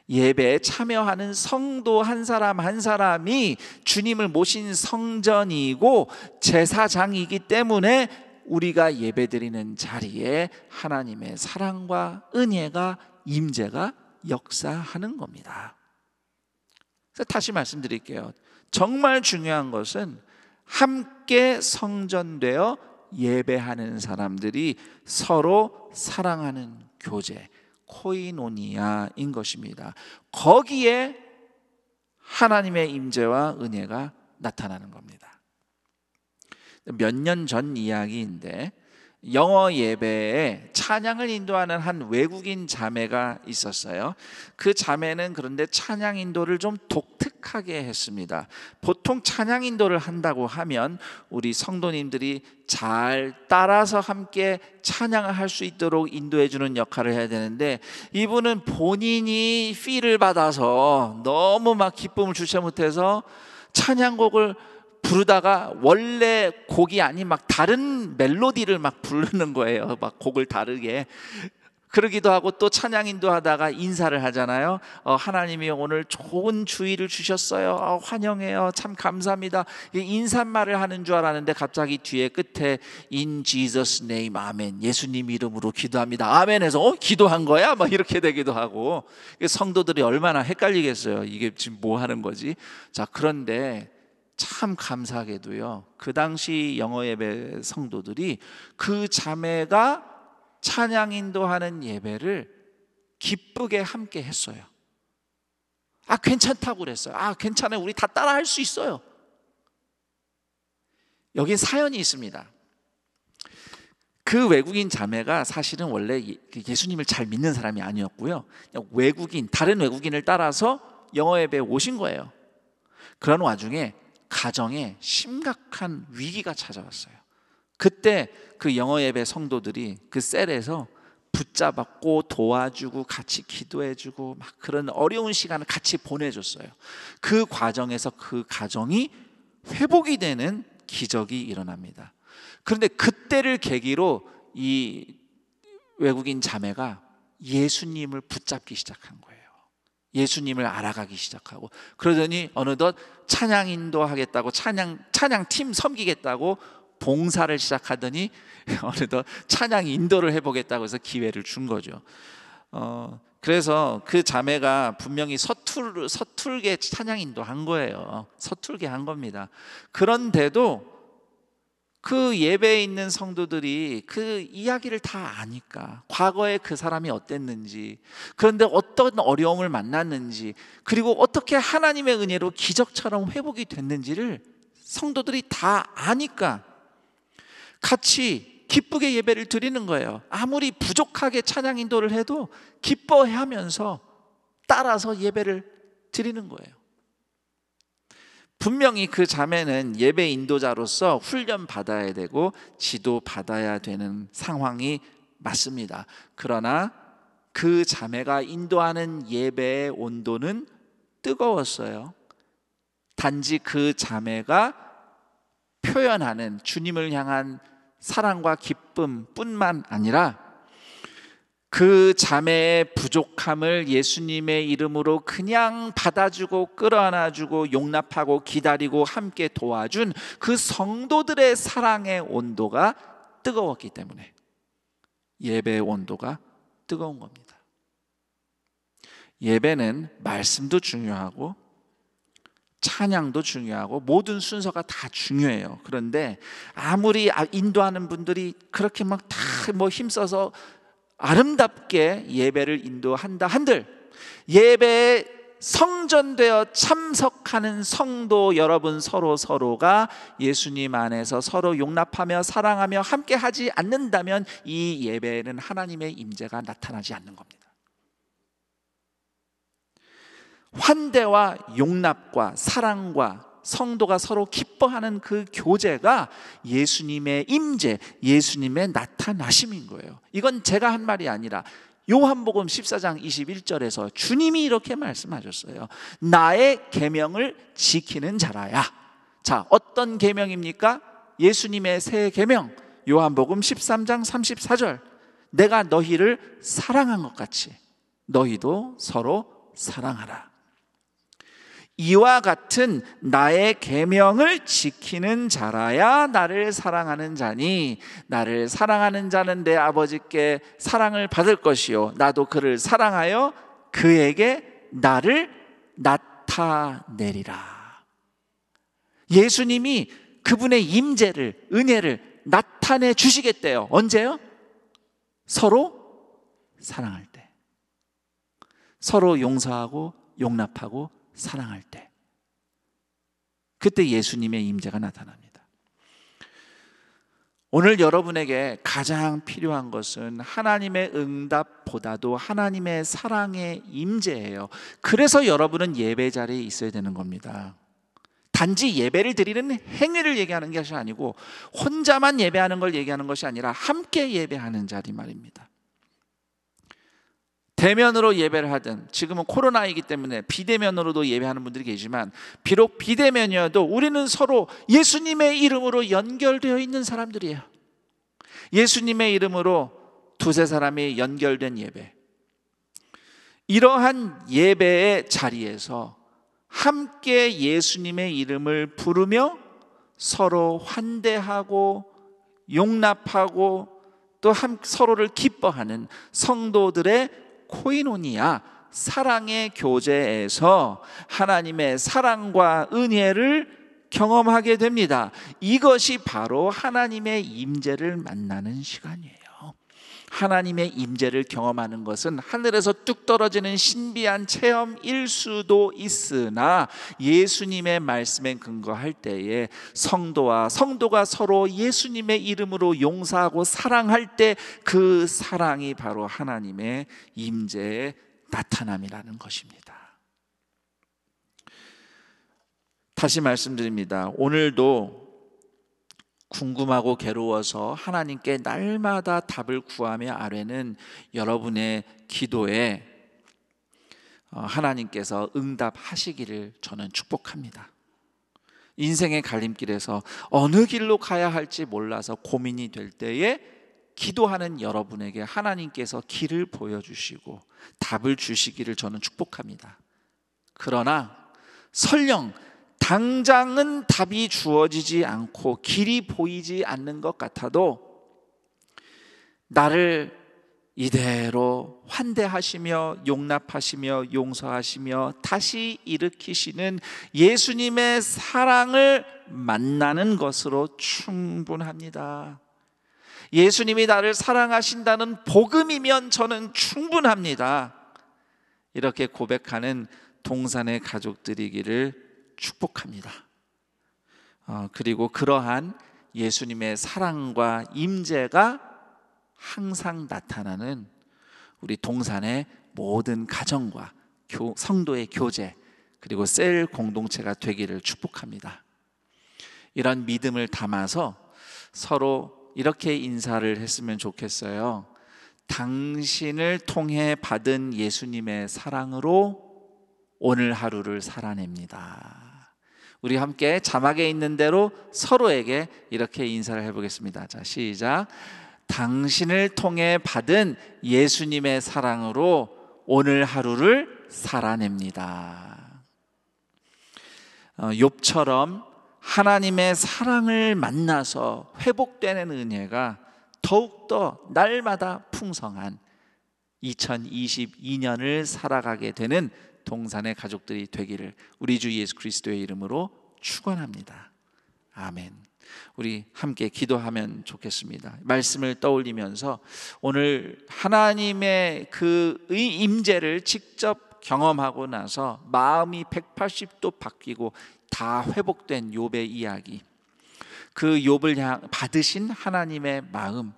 예배에 참여하는 성도 한 사람 한 사람이 주님을 모신 성전이고 제사장이기 때문에 우리가 예배드리는 자리에 하나님의 사랑과 은혜가, 임재가 역사하는 겁니다. 그래서 다시 말씀드릴게요. 정말 중요한 것은 함께 성전되어 예배하는 사람들이 서로 사랑하는 교제, 코이노니아인 것입니다. 거기에 하나님의 임재와 은혜가 나타나는 겁니다. 몇 년 전 이야기인데 영어 예배에 찬양을 인도하는 한 외국인 자매가 있었어요. 그 자매는 그런데 찬양 인도를 좀 독특하게 했습니다. 보통 찬양 인도를 한다고 하면 우리 성도님들이 잘 따라서 함께 찬양을 할 수 있도록 인도해 주는 역할을 해야 되는데, 이분은 본인이 필을 받아서 너무 막 기쁨을 주체 못해서 찬양곡을 부르다가 원래 곡이 아닌 막 다른 멜로디를 막 부르는 거예요. 막 곡을 다르게. 그러기도 하고, 또 찬양 인도하다가 인사를 하잖아요. 하나님이 오늘 좋은 주의를 주셨어요. 환영해요. 참 감사합니다. 인사말을 하는 줄 알았는데 갑자기 뒤에 끝에 In Jesus name, 아멘. 예수님 이름으로 기도합니다. 아멘 해서 기도한 거야? 막 이렇게 되기도 하고. 성도들이 얼마나 헷갈리겠어요. 이게 지금 뭐 하는 거지? 자, 그런데 참 감사하게도요, 그 당시 영어 예배 성도들이 그 자매가 찬양 인도하는 예배를 기쁘게 함께 했어요. 괜찮다고 그랬어요. 괜찮아요. 우리 다 따라 할 수 있어요. 여기 사연이 있습니다. 그 외국인 자매가 사실은 원래 예수님을 잘 믿는 사람이 아니었고요, 그냥 다른 외국인을 따라서 영어 예배에 오신 거예요. 그런 와중에 가정에 심각한 위기가 찾아왔어요. 그때 그 영어 예배 성도들이 그 셀에서 붙잡았고 도와주고 같이 기도해주고 막 그런 어려운 시간을 같이 보내줬어요. 그 과정에서 그 가정이 회복이 되는 기적이 일어납니다. 그런데 그때를 계기로 이 외국인 자매가 예수님을 붙잡기 시작한 거예요. 예수님을 알아가기 시작하고, 그러더니 어느덧 찬양 인도하겠다고 찬양팀 섬기겠다고 봉사를 시작하더니 어느덧 찬양 인도를 해보겠다고 해서 기회를 준 거죠. 그래서 그 자매가 분명히 서툴게 찬양 인도한 거예요. 서툴게 한 겁니다. 그런데도 그 예배에 있는 성도들이 그 이야기를 다 아니까, 과거에 그 사람이 어땠는지, 그런데 어떤 어려움을 만났는지, 그리고 어떻게 하나님의 은혜로 기적처럼 회복이 됐는지를 성도들이 다 아니까 같이 기쁘게 예배를 드리는 거예요. 아무리 부족하게 찬양 인도를 해도 기뻐하면서 따라서 예배를 드리는 거예요. 분명히 그 자매는 예배 인도자로서 훈련 받아야 되고 지도 받아야 되는 상황이 맞습니다. 그러나 그 자매가 인도하는 예배의 온도는 뜨거웠어요. 단지 그 자매가 표현하는 주님을 향한 사랑과 기쁨뿐만 아니라 그 자매의 부족함을 예수님의 이름으로 그냥 받아주고 끌어안아주고 용납하고 기다리고 함께 도와준 그 성도들의 사랑의 온도가 뜨거웠기 때문에 예배의 온도가 뜨거운 겁니다. 예배는 말씀도 중요하고 찬양도 중요하고 모든 순서가 다 중요해요. 그런데 아무리 인도하는 분들이 그렇게 막 다 힘써서 아름답게 예배를 인도한다 한들, 예배에 성전되어 참석하는 성도 여러분 서로가 예수님 안에서 서로 용납하며 사랑하며 함께 하지 않는다면 이 예배에는 하나님의 임재가 나타나지 않는 겁니다. 환대와 용납과 사랑과 성도가 서로 기뻐하는 그 교제가 예수님의 임재, 예수님의 나타나심인 거예요. 이건 제가 한 말이 아니라 요한복음 14장 21절에서 주님이 이렇게 말씀하셨어요. 나의 계명을 지키는 자라야. 자, 어떤 계명입니까? 예수님의 새 계명, 요한복음 13장 34절. 내가 너희를 사랑한 것 같이 너희도 서로 사랑하라. 이와 같은 나의 계명을 지키는 자라야 나를 사랑하는 자니, 나를 사랑하는 자는 내 아버지께 사랑을 받을 것이요 나도 그를 사랑하여 그에게 나를 나타내리라. 예수님이 그분의 임재를, 은혜를 나타내 주시겠대요. 언제요? 서로 사랑할 때, 서로 용서하고 용납하고 사랑할 때, 그때 예수님의 임재가 나타납니다. 오늘 여러분에게 가장 필요한 것은 하나님의 응답보다도 하나님의 사랑의 임재예요. 그래서 여러분은 예배 자리에 있어야 되는 겁니다. 단지 예배를 드리는 행위를 얘기하는 것이 아니고 혼자만 예배하는 걸 얘기하는 것이 아니라 함께 예배하는 자리 말입니다. 대면으로 예배를 하든, 지금은 코로나이기 때문에 비대면으로도 예배하는 분들이 계시지만, 비록 비대면이어도 우리는 서로 예수님의 이름으로 연결되어 있는 사람들이에요. 예수님의 이름으로 두세 사람이 연결된 예배, 이러한 예배의 자리에서 함께 예수님의 이름을 부르며 서로 환대하고 용납하고 또 서로를 기뻐하는 성도들의 코이노니아, 사랑의 교제에서 하나님의 사랑과 은혜를 경험하게 됩니다. 이것이 바로 하나님의 임재를 만나는 시간이에요. 하나님의 임재를 경험하는 것은 하늘에서 뚝 떨어지는 신비한 체험일 수도 있으나, 예수님의 말씀에 근거할 때에 성도가 서로 예수님의 이름으로 용서하고 사랑할 때 그 사랑이 바로 하나님의 임재의 나타남이라는 것입니다. 다시 말씀드립니다. 오늘도 궁금하고 괴로워서 하나님께 날마다 답을 구하며 아뢰는 여러분의 기도에 하나님께서 응답하시기를 저는 축복합니다. 인생의 갈림길에서 어느 길로 가야 할지 몰라서 고민이 될 때에 기도하는 여러분에게 하나님께서 길을 보여주시고 답을 주시기를 저는 축복합니다. 그러나 설령 당장은 답이 주어지지 않고 길이 보이지 않는 것 같아도 나를 이대로 환대하시며 용납하시며 용서하시며 다시 일으키시는 예수님의 사랑을 만나는 것으로 충분합니다. 예수님이 나를 사랑하신다는 복음이면 저는 충분합니다. 이렇게 고백하는 동산의 가족들이기를 축복합니다. 그리고 그러한 예수님의 사랑과 임재가 항상 나타나는 우리 동산의 모든 가정과 성도의 교제, 그리고 셀 공동체가 되기를 축복합니다. 이런 믿음을 담아서 서로 이렇게 인사를 했으면 좋겠어요. 당신을 통해 받은 예수님의 사랑으로 오늘 하루를 살아냅니다. 우리 함께 자막에 있는 대로 서로에게 이렇게 인사를 해보겠습니다. 자, 시작. 당신을 통해 받은 예수님의 사랑으로 오늘 하루를 살아냅니다. 욥처럼 하나님의 사랑을 만나서 회복되는 은혜가 더욱더 날마다 풍성한 2022년을 살아가게 되는 동산의 가족들이 되기를 우리 주 예수 그리스도의 이름으로 축원합니다. 아멘. 우리 함께 기도하면 좋겠습니다. 말씀을 떠올리면서 오늘 하나님의 그 임재를 직접 경험하고 나서 마음이 180도 바뀌고 다 회복된 욥의 이야기, 그 욥을 받으신 하나님의 마음,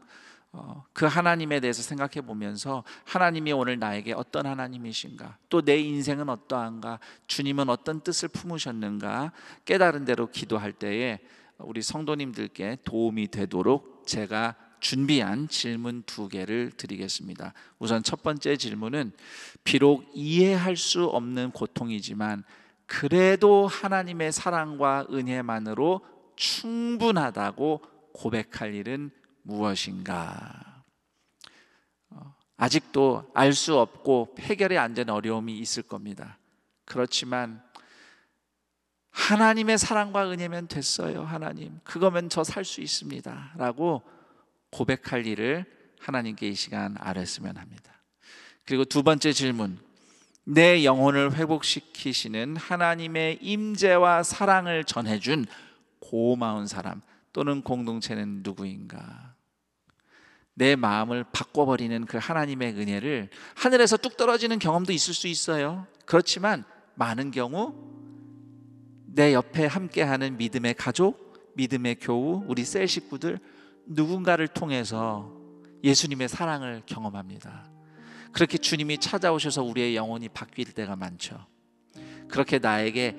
그 하나님에 대해서 생각해 보면서 하나님이 오늘 나에게 어떤 하나님이신가, 또 내 인생은 어떠한가, 주님은 어떤 뜻을 품으셨는가 깨달은 대로 기도할 때에 우리 성도님들께 도움이 되도록 제가 준비한 질문 2개를 드리겠습니다. 우선 첫 번째 질문은, 비록 이해할 수 없는 고통이지만 그래도 하나님의 사랑과 은혜만으로 충분하다고 고백할 일은 무엇인가? 아직도 알 수 없고 해결이 안 되는 어려움이 있을 겁니다. 그렇지만 하나님의 사랑과 은혜면 됐어요. 하나님, 그거면 저 살 수 있습니다 라고 고백할 일을 하나님께 이 시간 아뢰었으면 합니다. 그리고 2번째 질문, 내 영혼을 회복시키시는 하나님의 임재와 사랑을 전해준 고마운 사람 또는 공동체는 누구인가? 내 마음을 바꿔버리는 그 하나님의 은혜를 하늘에서 뚝 떨어지는 경험도 있을 수 있어요. 그렇지만 많은 경우 내 옆에 함께하는 믿음의 가족, 믿음의 교우, 우리 셀 식구들 누군가를 통해서 예수님의 사랑을 경험합니다. 그렇게 주님이 찾아오셔서 우리의 영혼이 바뀔 때가 많죠. 그렇게 나에게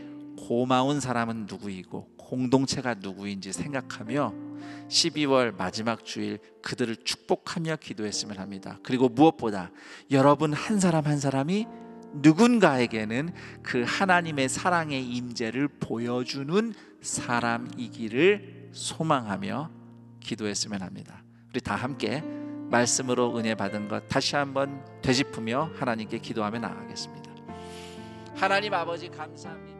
고마운 사람은 누구이고 공동체가 누구인지 생각하며 12월 마지막 주일 그들을 축복하며 기도했으면 합니다. 그리고 무엇보다 여러분 한 사람 한 사람이 누군가에게는 그 하나님의 사랑의 임재를 보여주는 사람이기를 소망하며 기도했으면 합니다. 우리 다 함께 말씀으로 은혜 받은 것 다시 한번 되짚으며 하나님께 기도하며 나아가겠습니다. 하나님 아버지 감사합니다.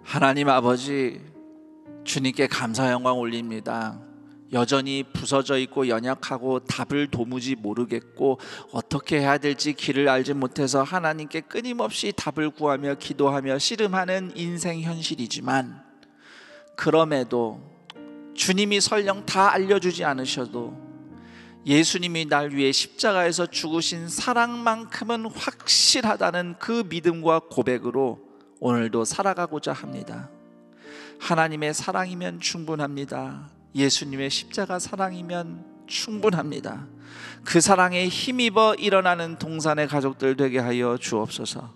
하나님 아버지, 주님께 감사 영광 올립니다. 여전히 부서져 있고 연약하고 답을 도무지 모르겠고 어떻게 해야 될지 길을 알지 못해서 하나님께 끊임없이 답을 구하며 기도하며 씨름하는 인생 현실이지만, 그럼에도 주님이 설령 다 알려주지 않으셔도 예수님이 날 위해 십자가에서 죽으신 사랑만큼은 확실하다는 그 믿음과 고백으로 오늘도 살아가고자 합니다. 하나님의 사랑이면 충분합니다. 예수님의 십자가 사랑이면 충분합니다. 그 사랑에 힘입어 일어나는 동산의 가족들 되게 하여 주옵소서.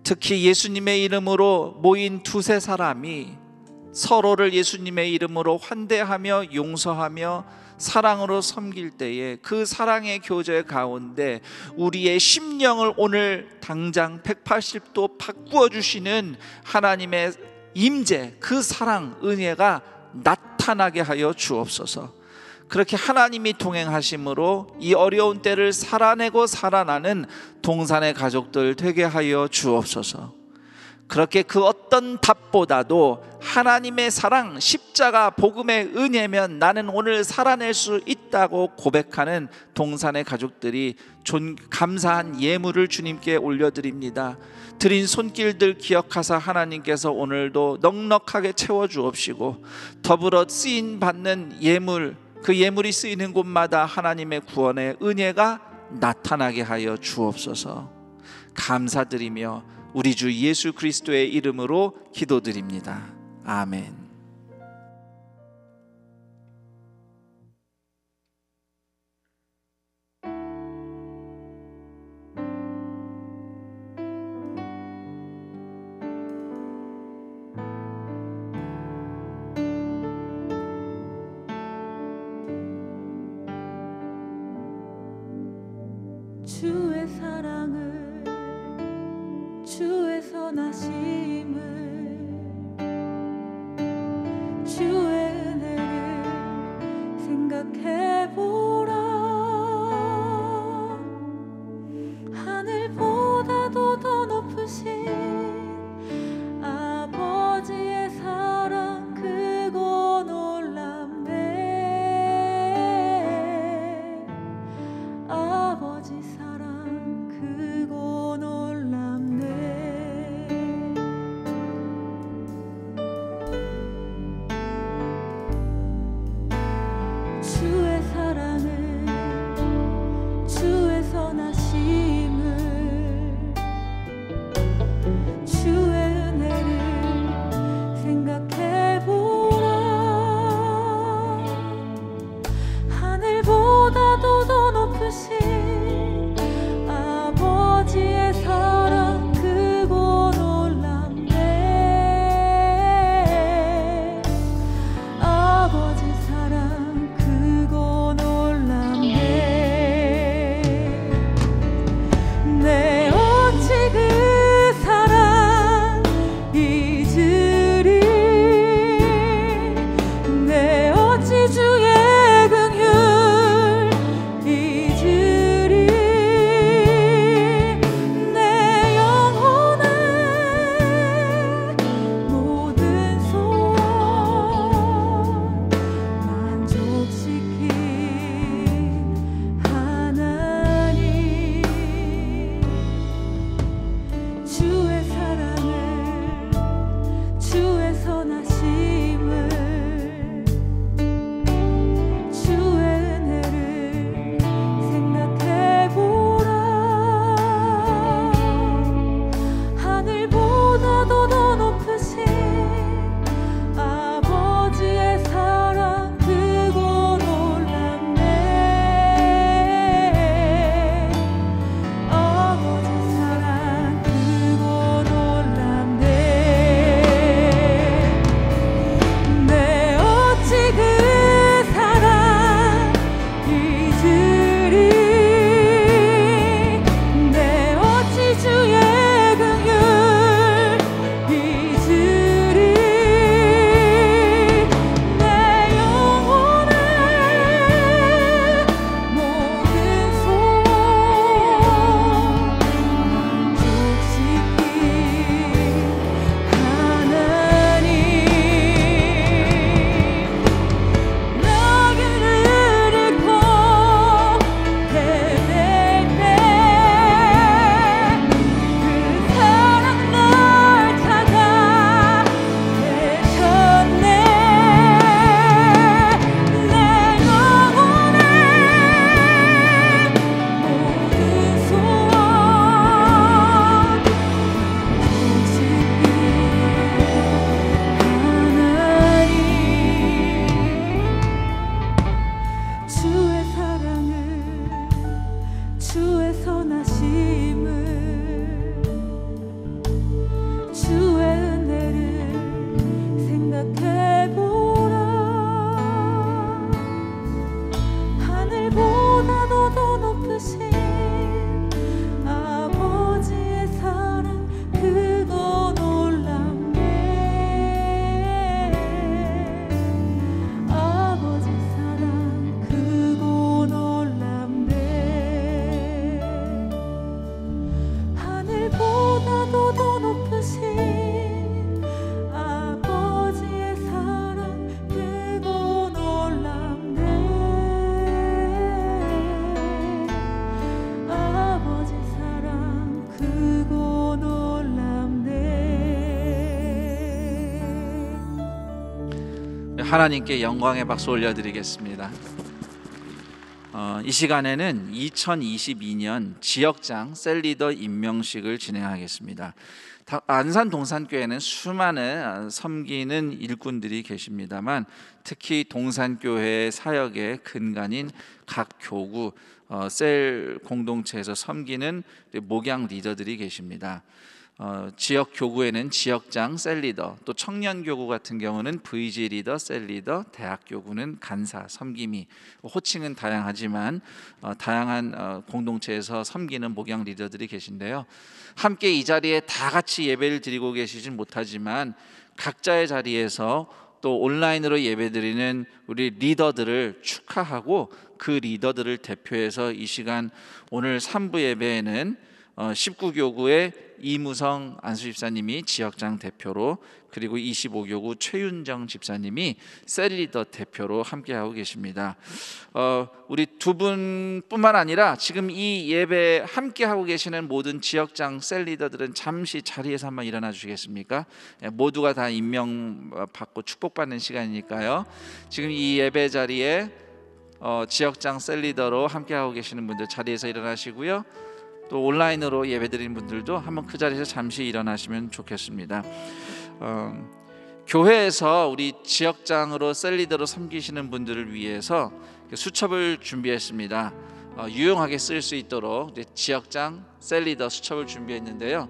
특히 예수님의 이름으로 모인 두세 사람이 서로를 예수님의 이름으로 환대하며 용서하며 사랑으로 섬길 때에 그 사랑의 교제 가운데 우리의 심령을 오늘 당장 180도 바꾸어 주시는 하나님의 임재, 그 사랑, 은혜가 나타나게 하여 주옵소서. 그렇게 하나님이 동행하심으로 이 어려운 때를 살아내고 살아나는 동산의 가족들 되게 하여 주옵소서. 그렇게 그 어떤 답보다도 하나님의 사랑, 십자가 복음의 은혜면 나는 오늘 살아낼 수 있다고 고백하는 동산의 가족들이 감사한 예물을 주님께 올려드립니다. 드린 손길들 기억하사 하나님께서 오늘도 넉넉하게 채워주옵시고, 더불어 쓰임 받는 예물, 그 예물이 쓰이는 곳마다 하나님의 구원의 은혜가 나타나게 하여 주옵소서. 감사드리며 우리 주 예수 그리스도의 이름으로 기도드립니다. 아멘. 주의 사랑을, 주의 선하심을, 주의 은혜를 생각해보라. 하늘보다도 더 높으신 하나님께 영광의 박수 올려드리겠습니다. 이 시간에는 2022년 지역장 셀리더 임명식을 진행하겠습니다. 안산 동산교회는 수많은 섬기는 일꾼들이 계십니다만 특히 동산교회 사역의 근간인 각 교구 셀 공동체에서 섬기는 목양 리더들이 계십니다. 지역 교구에는 지역장 셀리더, 또 청년 교구 같은 경우는 VG 리더, 셀리더, 대학 교구는 간사, 섬김이, 호칭은 다양하지만 다양한 공동체에서 섬기는 목양 리더들이 계신데요. 함께 이 자리에 다 같이 예배를 드리고 계시진 못하지만 각자의 자리에서 또 온라인으로 예배드리는 우리 리더들을 축하하고 그 리더들을 대표해서 이 시간 오늘 3부 예배에는 19교구의 이무성 안수집사님이 지역장 대표로, 그리고 25교구 최윤정 집사님이 셀리더 대표로 함께하고 계십니다. 우리 두 분뿐만 아니라 지금 이 예배 함께하고 계시는 모든 지역장 셀리더들은 잠시 자리에서 한번 일어나 주시겠습니까? 모두가 다 임명받고 축복받는 시간이니까요. 지금 이 예배 자리에 지역장 셀리더로 함께하고 계시는 분들 자리에서 일어나시고요. 또 온라인으로 예배드리는 분들도 한번 그 자리에서 잠시 일어나시면 좋겠습니다. 교회에서 우리 지역장으로 셀리더로 섬기시는 분들을 위해서 수첩을 준비했습니다. 유용하게 쓸 수 있도록 지역장 셀리더 수첩을 준비했는데요.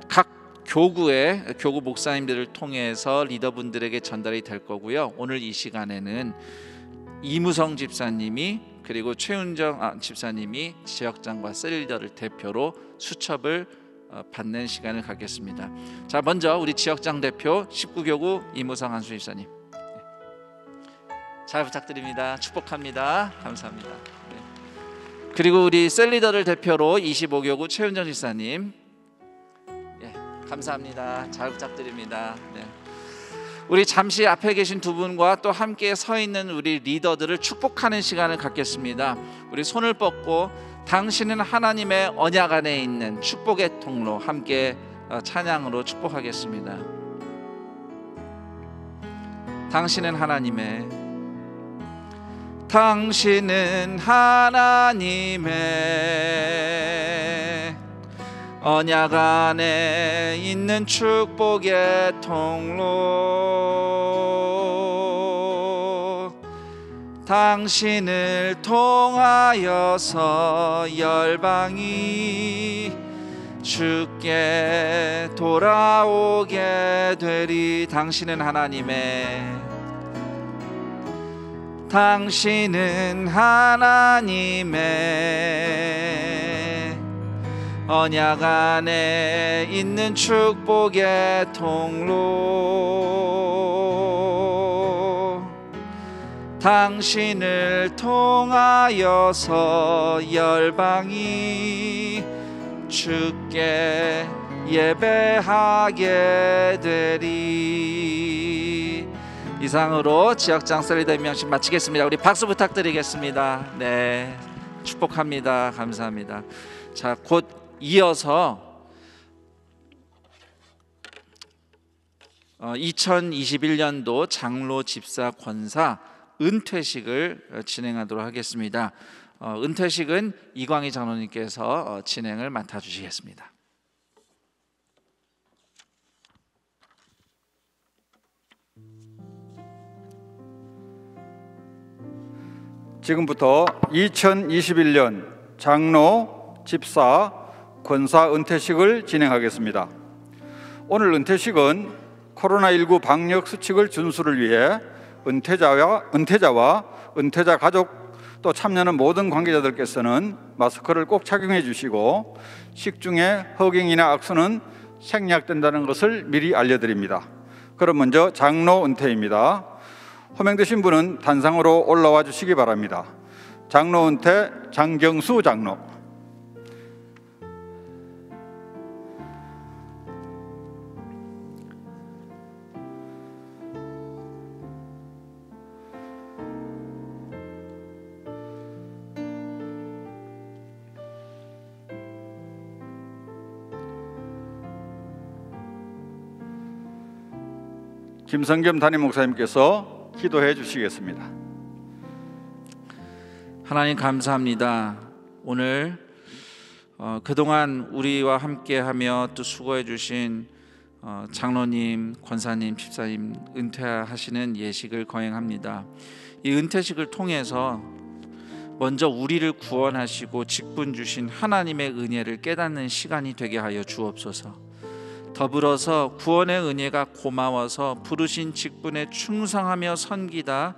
각 교구의 교구 목사님들을 통해서 리더분들에게 전달이 될 거고요. 오늘 이 시간에는 이무성 집사님이 그리고 최윤정 집사님이 지역장과 셀리더를 대표로 수첩을 받는 시간을 갖겠습니다. 자, 먼저 우리 지역장 대표 19교구 이무성 안수 집사님, 잘 부탁드립니다. 축복합니다. 감사합니다. 그리고 우리 셀리더를 대표로 25교구 최윤정 집사님, 감사합니다. 잘 부탁드립니다. 우리 잠시 앞에 계신 두 분과 또 함께 서 있는 우리 리더들을 축복하는 시간을 갖겠습니다. 우리 손을 뻗고 당신은 하나님의 언약 안에 있는 축복의 통로, 함께 찬양으로 축복하겠습니다. 당신은 하나님의 언약 안에 있는 축복의 통로, 당신을 통하여서 열방이 주께 돌아오게 되리. 당신은 하나님의 언약 안에 있는 축복의 통로, 당신을 통하여서 열방이 주께 예배하게 되리. 이상으로 지역장 셀리더 임명식 마치겠습니다. 우리 박수 부탁드리겠습니다. 축복합니다. 감사합니다. 자, 곧 이어서 2021년도 장로 집사 권사 은퇴식을 진행하도록 하겠습니다. 은퇴식은 이광희 장로님께서 진행을 맡아주시겠습니다. 지금부터 2021년 장로 집사 권사 은퇴식을 진행하겠습니다. 오늘 은퇴식은 코로나19 방역 수칙을 준수를 위해 은퇴자와 은퇴자 가족 또 참여하는 모든 관계자들께서는 마스크를 꼭 착용해 주시고 식중에 허경이나 악수는 생략된다는 것을 미리 알려드립니다. 그럼 먼저 장로 은퇴입니다. 호명되신 분은 단상으로 올라와 주시기 바랍니다. 장로 은퇴 장경수 장로. 김성겸 담임 목사님께서 기도해 주시겠습니다. 하나님 감사합니다. 오늘 그동안 우리와 함께하며 또 수고해 주신 장로님, 권사님, 집사님 은퇴하시는 예식을 거행합니다. 이 은퇴식을 통해서 먼저 우리를 구원하시고 직분 주신 하나님의 은혜를 깨닫는 시간이 되게 하여 주옵소서. 더불어서 구원의 은혜가 고마워서 부르신 직분에 충성하며 섬기다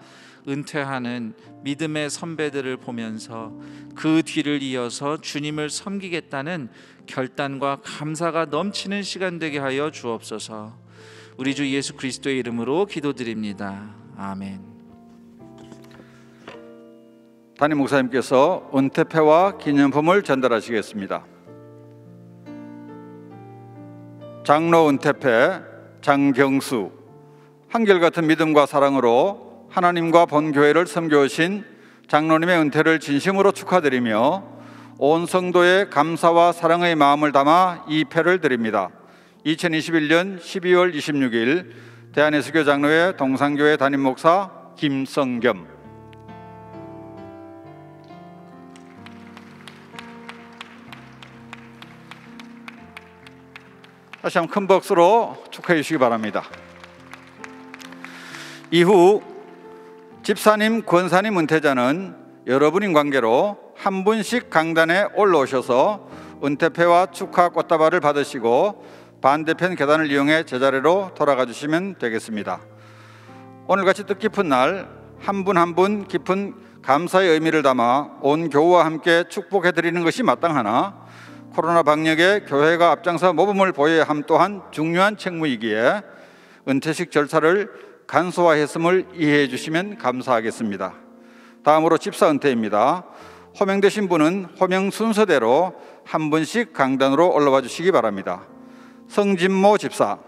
은퇴하는 믿음의 선배들을 보면서 그 뒤를 이어서 주님을 섬기겠다는 결단과 감사가 넘치는 시간 되게 하여 주옵소서. 우리 주 예수 그리스도의 이름으로 기도드립니다. 아멘. 담임 목사님께서 은퇴패와 기념품을 전달하시겠습니다. 장로 은퇴패 장경수, 한결같은 믿음과 사랑으로 하나님과 본교회를 섬겨오신 장로님의 은퇴를 진심으로 축하드리며 온 성도의 감사와 사랑의 마음을 담아 이 패를 드립니다. 2021년 12월 26일 대한예수교 장로회 동산교회 담임 목사 김성겸. 다시 한번 큰 박수로 축하해 주시기 바랍니다. 이후 집사님, 권사님 은퇴자는 여러분인 관계로 한 분씩 강단에 올라오셔서 은퇴패와 축하 꽃다발을 받으시고 반대편 계단을 이용해 제자리로 돌아가 주시면 되겠습니다. 오늘같이 뜻깊은 날 한 분 한 분 깊은 감사의 의미를 담아 온 교우와 함께 축복해 드리는 것이 마땅하나 코로나 방역에 교회가 앞장서 모범을 보여야 함 또한 중요한 책무이기에 은퇴식 절차를 간소화했음을 이해해 주시면 감사하겠습니다. 다음으로 집사 은퇴입니다. 호명되신 분은 호명 순서대로 한 분씩 강단으로 올라와 주시기 바랍니다. 성진모 집사,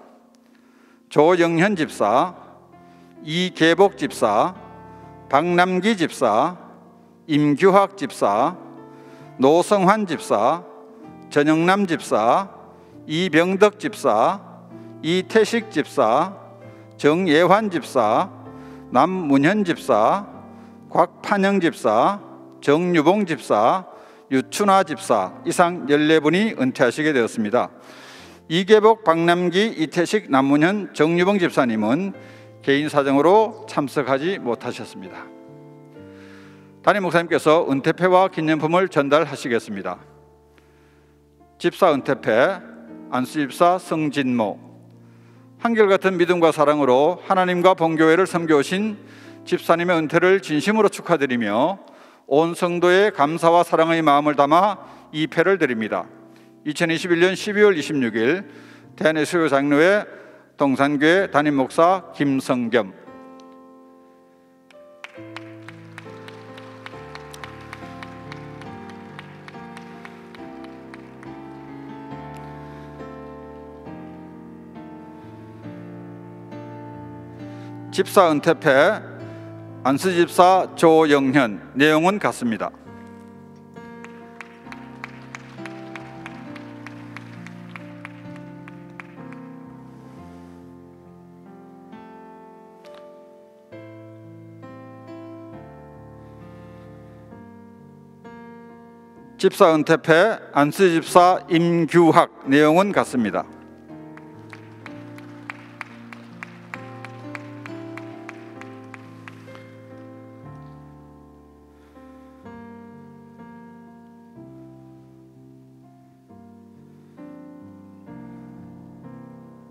조영현 집사, 이계복 집사, 박남기 집사, 임규학 집사, 노성환 집사, 전영남 집사, 이병덕 집사, 이태식 집사, 정예환 집사, 남문현 집사, 곽판영 집사, 정유봉 집사, 유춘아 집사 이상 14분이 은퇴하시게 되었습니다. 이계복, 박남기, 이태식, 남문현, 정유봉 집사님은 개인 사정으로 참석하지 못하셨습니다. 담임 목사님께서 은퇴패와 기념품을 전달하시겠습니다. 집사 은퇴패 안수집사 성진모, 한결같은 믿음과 사랑으로 하나님과 본교회를 섬겨오신 집사님의 은퇴를 진심으로 축하드리며 온 성도의 감사와 사랑의 마음을 담아 이 패를 드립니다. 2021년 12월 26일 대한예수교 장로회 동산교회 담임 목사 김성겸. 집사 은퇴패 안수집사 조영현, 내용은 같습니다. 집사 은퇴패 안수집사 임규학, 내용은 같습니다.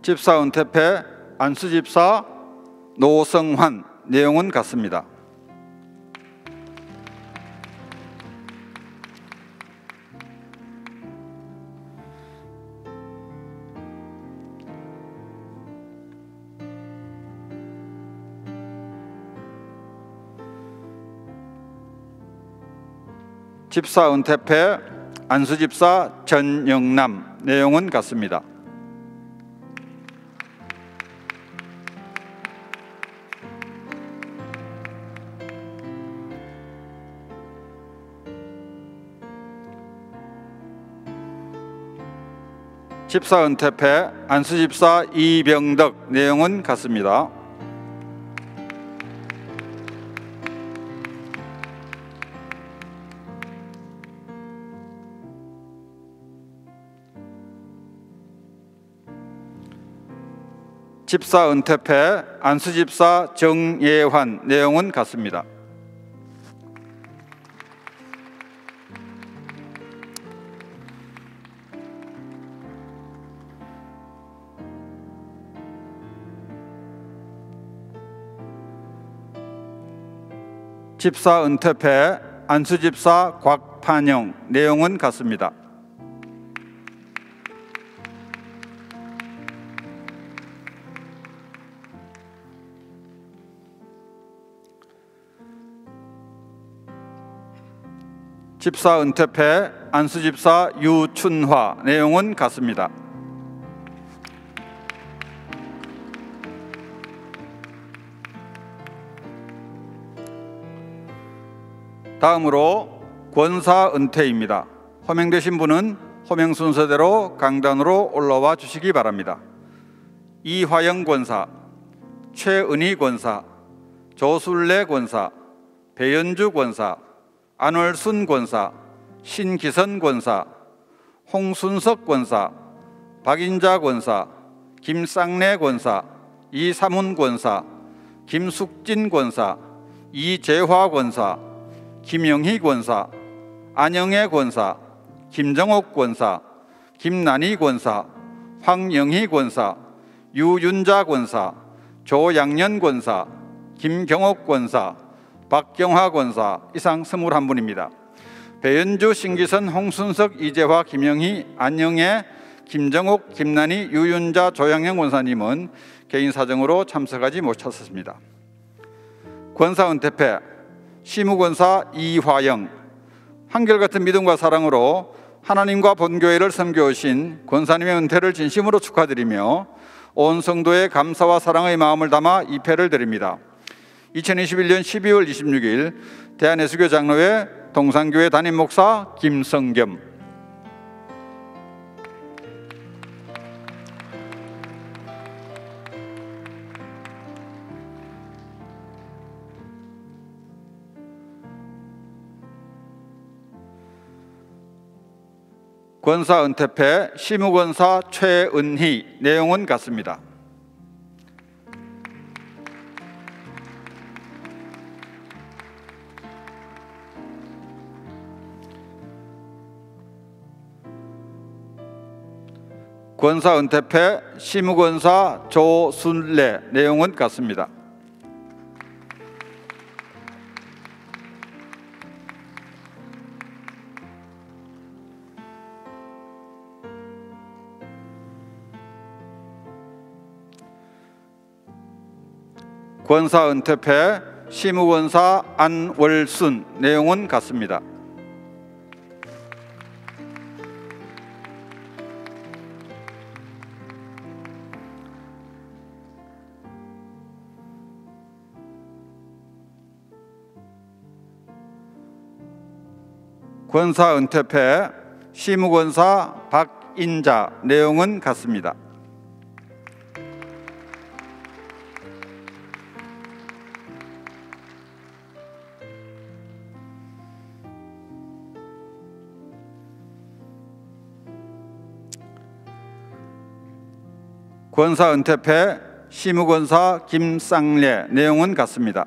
집사 은퇴패 안수집사 노성환, 내용은 같습니다. 집사 은퇴패 안수집사 전영남, 내용은 같습니다. 집사 은퇴패 안수집사 이병덕, 내용은 같습니다. 집사 은퇴패 안수집사 정예환 내용은 같습니다. 집사 은퇴패 안수집사 곽판영 내용은 같습니다. 집사 은퇴패 안수집사 유춘화 내용은 같습니다. 다음으로 권사 은퇴입니다. 호명되신 분은 호명 순서대로 강단으로 올라와 주시기 바랍니다. 이화영 권사, 최은희 권사, 조술래 권사, 배연주 권사, 안월순 권사, 신기선 권사, 홍순석 권사, 박인자 권사, 김쌍래 권사, 이사문 권사, 김숙진 권사, 이재화 권사, 김영희 권사, 안영애 권사, 김정옥 권사, 김난희 권사, 황영희 권사, 유윤자 권사, 조양년 권사, 김경옥 권사, 박경화 권사 이상 21분입니다. 배연주, 신기선, 홍순석, 이재화, 김영희, 안영애, 김정옥, 김난희, 유윤자, 조양현 권사님은 개인 사정으로 참석하지 못하셨습니다. 권사 은퇴패 시무권사 이화영, 한결같은 믿음과 사랑으로 하나님과 본교회를 섬겨오신 권사님의 은퇴를 진심으로 축하드리며 온 성도의 감사와 사랑의 마음을 담아 이 패를 드립니다. 2021년 12월 26일 대한예수교 장로회 동산교회 담임 목사 김성겸. 권사 은퇴패 시무권사 최은희 내용은 같습니다. 권사 은퇴패 시무권사 조순래 내용은 같습니다. 권사 은퇴패 시무권사 안월순 내용은 같습니다. 권사 은퇴패 시무권사 박인자 내용은 같습니다. 권사 은퇴패 시무권사 김쌍래 내용은 같습니다.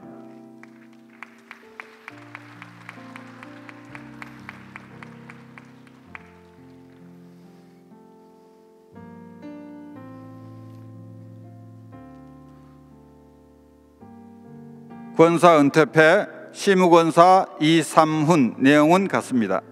권사 은퇴패 시무권사 이삼훈 내용은 같습니다.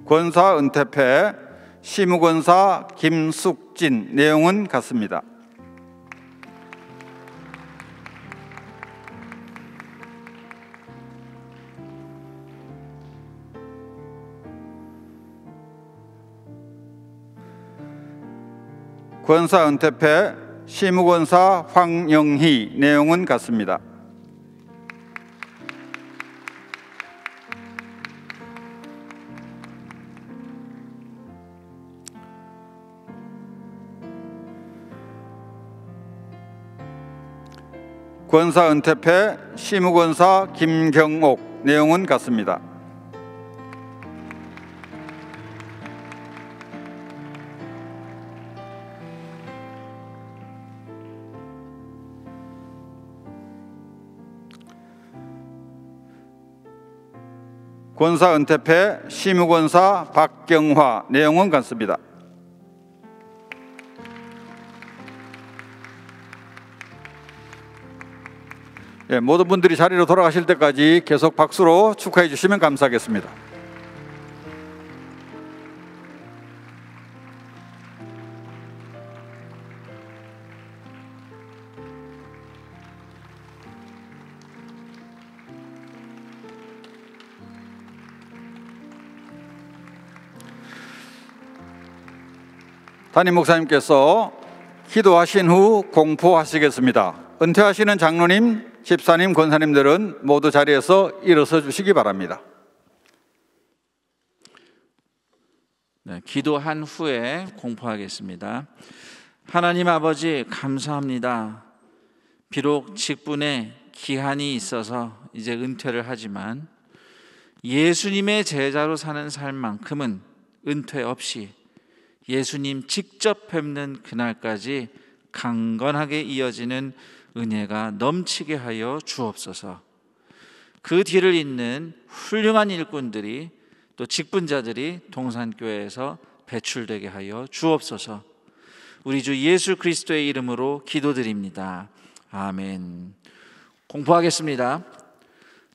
권사 은퇴패 시무권사 김숙진 내용은 같습니다. 권사 은퇴패 시무권사 황영희 내용은 같습니다. 권사 은퇴패 시무권사 김경옥. 내용은 같습니다. 권사 은퇴패 시무권사 박경화. 내용은 같습니다. 모든 분들이 자리로 돌아가실 때까지 계속 박수로 축하해 주시면 감사하겠습니다. 담임 목사님께서 기도하신 후 공포하시겠습니다. 은퇴하시는 장로님, 집사님, 권사님들은 모두 자리에서 일어서 주시기 바랍니다. 네, 기도한 후에 공포하겠습니다. 하나님 아버지, 감사합니다. 비록 직분에 기한이 있어서 이제 은퇴를 하지만 예수님의 제자로 사는 삶만큼은 은퇴 없이 예수님 직접 뵙는 그날까지 강건하게 이어지는 은혜가 넘치게 하여 주옵소서. 그 뒤를 잇는 훌륭한 일꾼들이 또 직분자들이 동산교회에서 배출되게 하여 주옵소서. 우리 주 예수 그리스도의 이름으로 기도드립니다. 아멘. 공포하겠습니다.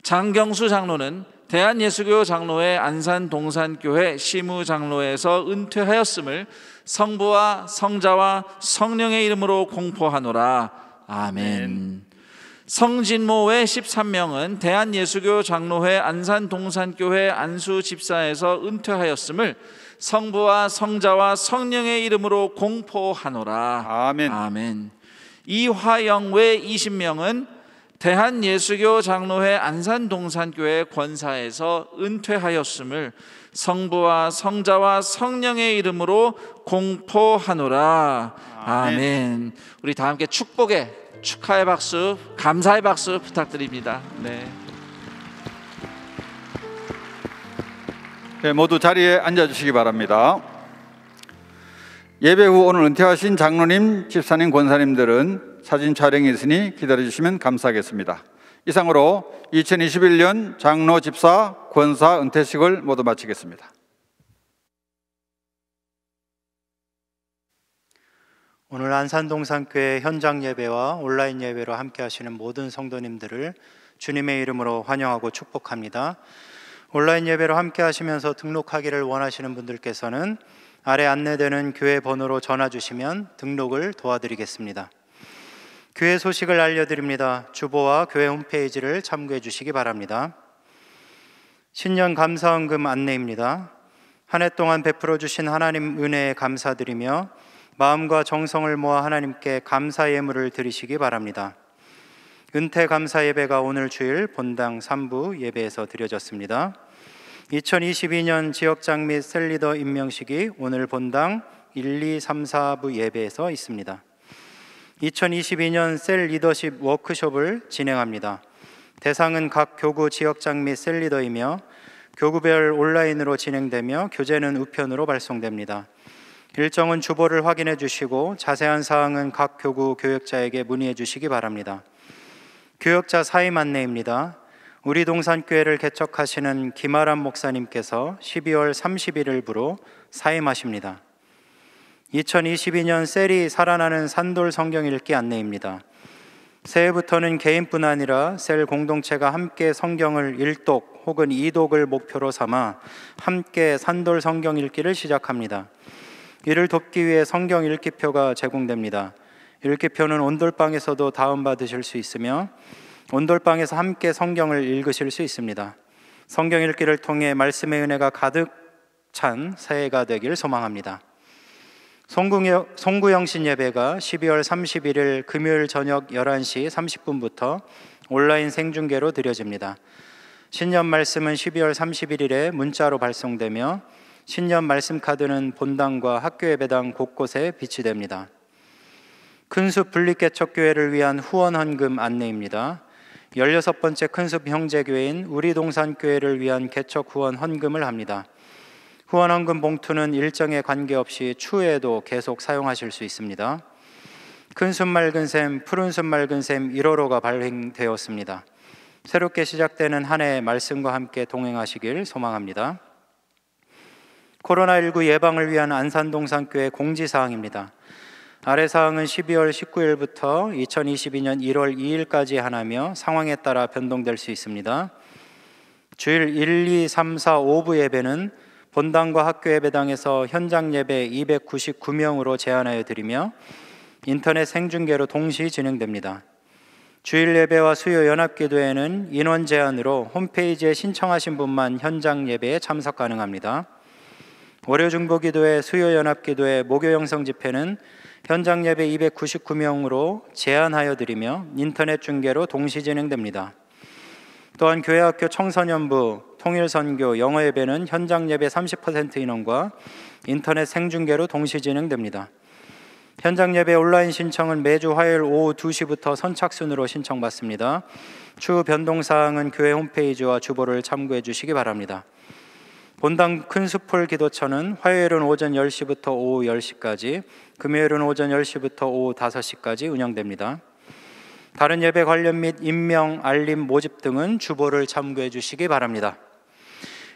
장경수 장로는 대한예수교 장로회 안산동산교회 시무장로에서 은퇴하였음을 성부와 성자와 성령의 이름으로 공포하노라. 아멘. 성진모회 13명은 대한예수교 장로회 안산동산교회 안수집사에서 은퇴하였음을 성부와 성자와 성령의 이름으로 공포하노라. 아멘. 아멘. 이화영외 20명은 대한예수교 장로회 안산동산교회 권사에서 은퇴하였음을 성부와 성자와 성령의 이름으로 공포하노라. 아멘. 우리 다 함께 축복의 축하의 박수, 감사의 박수 부탁드립니다. 네. 네, 모두 자리에 앉아주시기 바랍니다. 예배 후 오늘 은퇴하신 장로님, 집사님, 권사님들은 사진 촬영이 있으니 기다려주시면 감사하겠습니다. 이상으로 2021년 장로, 집사, 권사 은퇴식을 모두 마치겠습니다. 오늘 안산동산교회 현장 예배와 온라인 예배로 함께 하시는 모든 성도님들을 주님의 이름으로 환영하고 축복합니다. 온라인 예배로 함께 하시면서 등록하기를 원하시는 분들께서는 아래 안내되는 교회 번호로 전화 주시면 등록을 도와드리겠습니다. 교회 소식을 알려드립니다. 주보와 교회 홈페이지를 참고해 주시기 바랍니다. 신년 감사헌금 안내입니다. 한 해 동안 베풀어 주신 하나님 은혜에 감사드리며 마음과 정성을 모아 하나님께 감사 예물을 드리시기 바랍니다. 은퇴 감사 예배가 오늘 주일 본당 3부 예배에서 드려졌습니다. 2022년 지역장 및 셀리더 임명식이 오늘 본당 1, 2, 3, 4부 예배에서 있습니다. 2022년 셀 리더십 워크숍을 진행합니다. 대상은 각 교구 지역장 및 셀리더이며 교구별 온라인으로 진행되며 교재는 우편으로 발송됩니다. 일정은 주보를 확인해 주시고 자세한 사항은 각 교구 교역자에게 문의해 주시기 바랍니다. 교역자 사임 안내입니다. 우리 동산교회를 개척하시는 김아람 목사님께서 12월 30일부로 사임하십니다. 2022년 셀이 살아나는 산돌 성경 읽기 안내입니다. 새해부터는 개인뿐 아니라 셀 공동체가 함께 성경을 1독 혹은 2독을 목표로 삼아 함께 산돌 성경 읽기를 시작합니다. 이를 돕기 위해 성경 읽기표가 제공됩니다. 읽기표는 온돌방에서도 다운받으실 수 있으며 온돌방에서 함께 성경을 읽으실 수 있습니다. 성경 읽기를 통해 말씀의 은혜가 가득 찬 새해가 되길 소망합니다. 송구영신 예배가 12월 31일 금요일 저녁 11시 30분부터 온라인 생중계로 드려집니다. 신년 말씀은 12월 31일에 문자로 발송되며 신년 말씀 카드는 본당과 학교 예배당 곳곳에 비치됩니다. 큰숲 분립개척교회를 위한 후원 헌금 안내입니다. 16번째 큰숲 형제교회인 우리동산교회를 위한 개척 후원 헌금을 합니다. 후원 헌금 봉투는 일정에 관계없이 추후에도 계속 사용하실 수 있습니다. 큰숲 맑은 샘, 푸른 숲 맑은 샘 1호로가 발행되었습니다. 새롭게 시작되는 한 해 말씀과 함께 동행하시길 소망합니다. 코로나19 예방을 위한 안산동산교회 공지사항입니다. 아래 사항은 12월 19일부터 2022년 1월 2일까지 하나며 상황에 따라 변동될 수 있습니다. 주일 1, 2, 3, 4, 5부 예배는 본당과 학교 예배당에서 현장 예배 299명으로 제한하여 드리며 인터넷 생중계로 동시 진행됩니다. 주일 예배와 수요 연합기도회는 인원 제한으로 홈페이지에 신청하신 분만 현장 예배에 참석 가능합니다. 월요 중보기도회, 수요 연합기도회, 목요 영성 집회는 현장 예배 299명으로 제한하여 드리며 인터넷 중계로 동시 진행됩니다. 또한 교회학교 청소년부, 통일선교, 영어 예배는 현장 예배 30% 인원과 인터넷 생중계로 동시 진행됩니다. 현장 예배 온라인 신청은 매주 화요일 오후 2시부터 선착순으로 신청받습니다. 추후 변동사항은 교회 홈페이지와 주보를 참고해 주시기 바랍니다. 본당 큰숲홀 기도처는 화요일은 오전 10시부터 오후 10시까지, 금요일은 오전 10시부터 오후 5시까지 운영됩니다. 다른 예배 관련 및 임명, 알림, 모집 등은 주보를 참고해 주시기 바랍니다.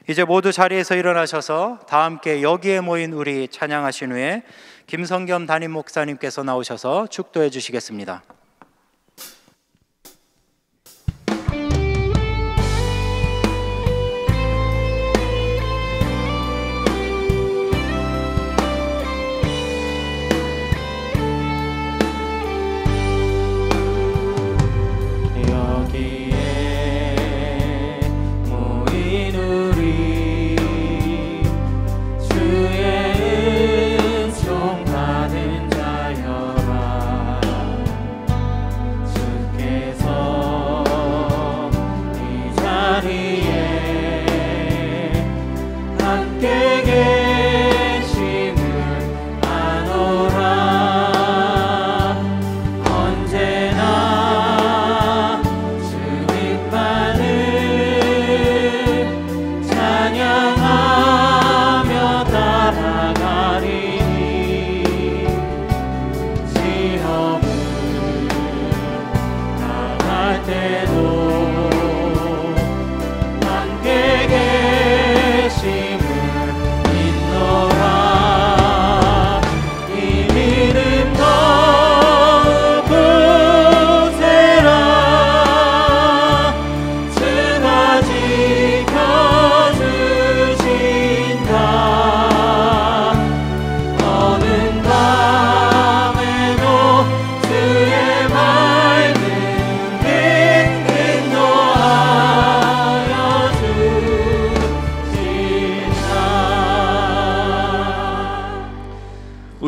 이제 모두 자리에서 일어나셔서 다 함께 여기에 모인 우리 찬양하신 후에 김성겸 담임 목사님께서 나오셔서 축도해 주시겠습니다.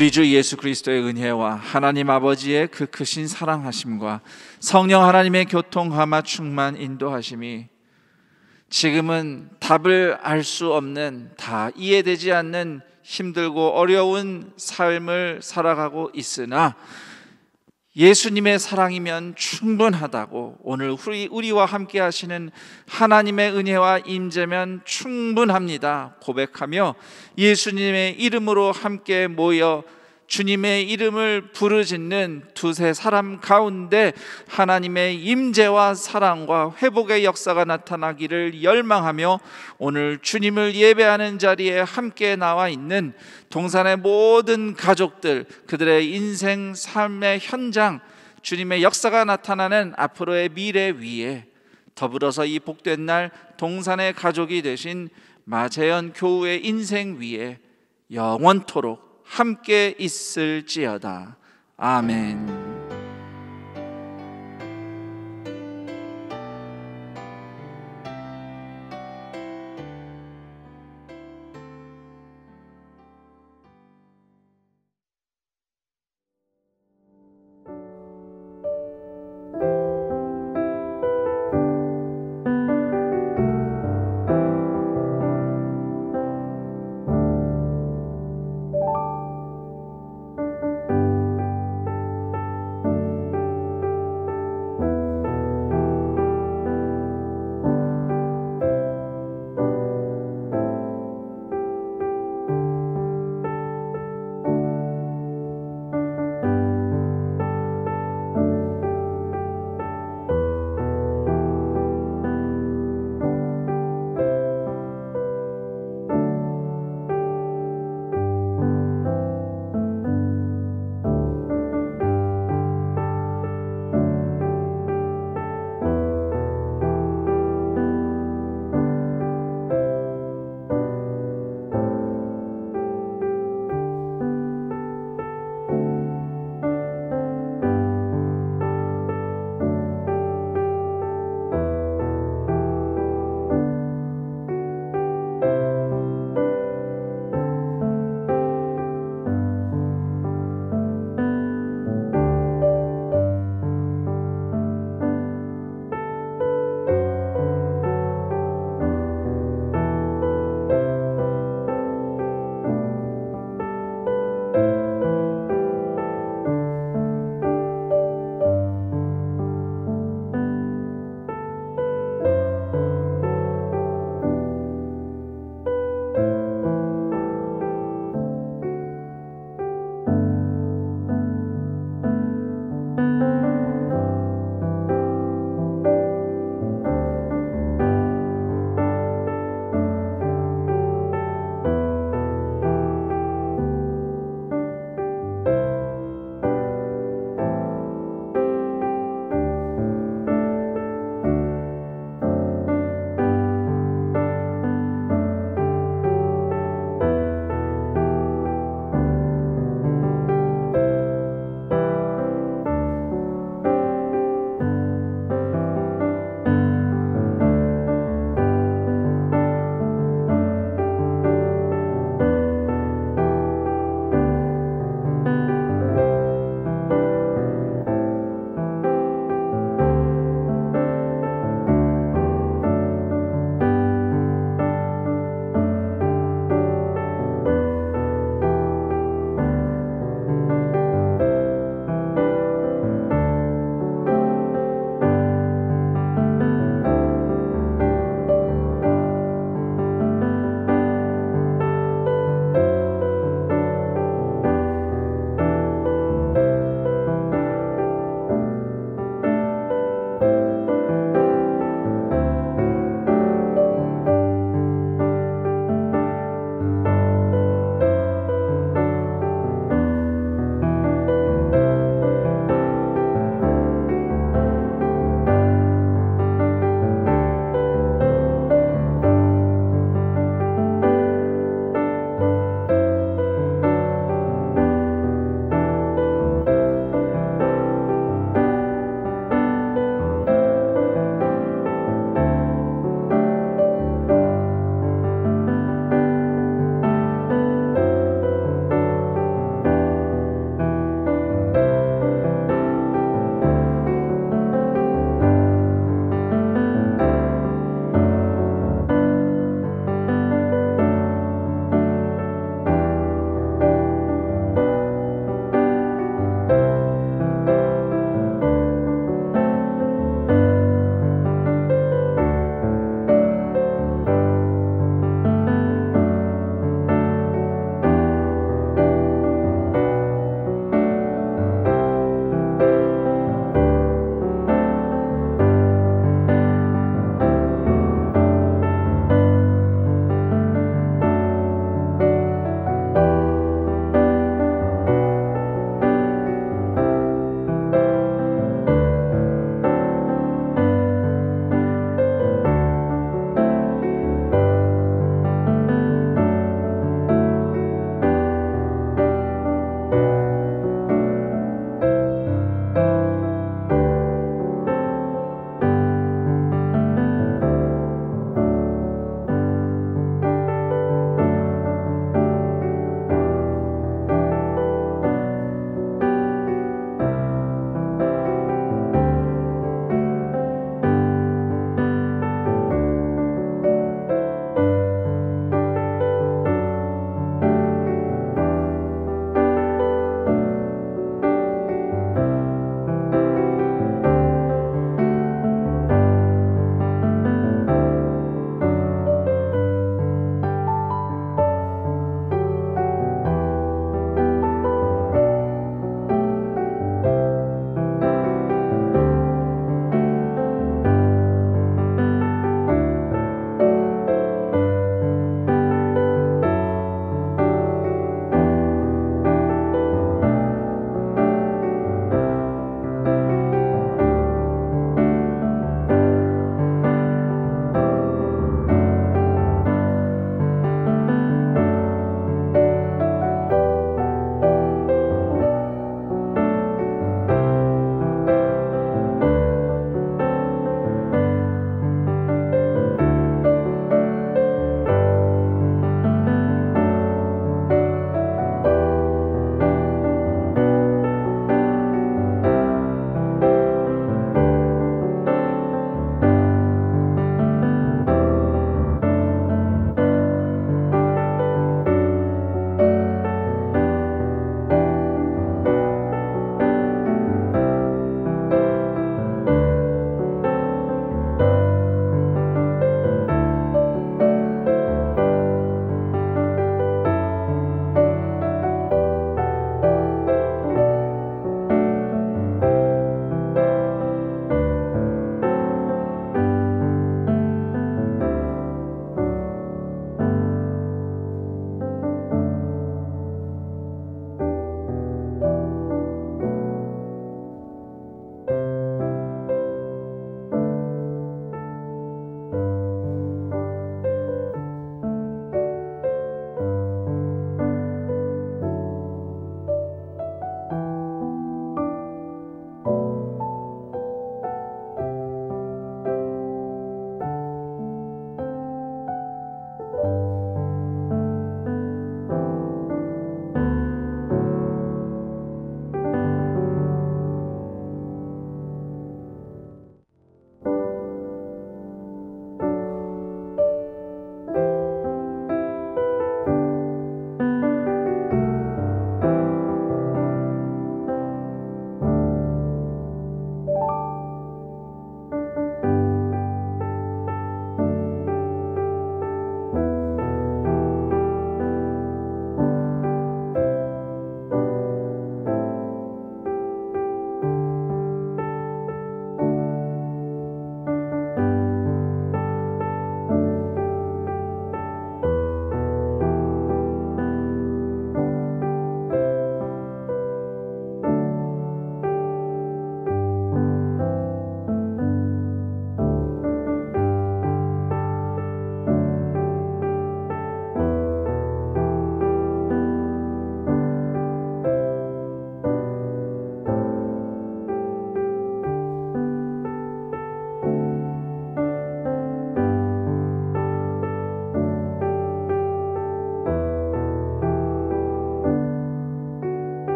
우리 주 예수 그리스도의 은혜와 하나님 아버지의 그 크신 사랑하심과 성령 하나님의 교통함화 충만 인도하심이 지금은 답을 알 수 없는, 다 이해되지 않는 힘들고 어려운 삶을 살아가고 있으나 예수님의 사랑이면 충분하다고, 오늘 우리와 함께 하시는 하나님의 은혜와 임재면 충분합니다 고백하며 예수님의 이름으로 함께 모여 주님의 이름을 부르짖는 두세 사람 가운데 하나님의 임재와 사랑과 회복의 역사가 나타나기를 열망하며 오늘 주님을 예배하는 자리에 함께 나와 있는 동산의 모든 가족들, 그들의 인생 삶의 현장, 주님의 역사가 나타나는 앞으로의 미래 위에 더불어서 이 복된 날 동산의 가족이 되신 마재현 교우의 인생 위에 영원토록 함께 있을지어다. 아멘.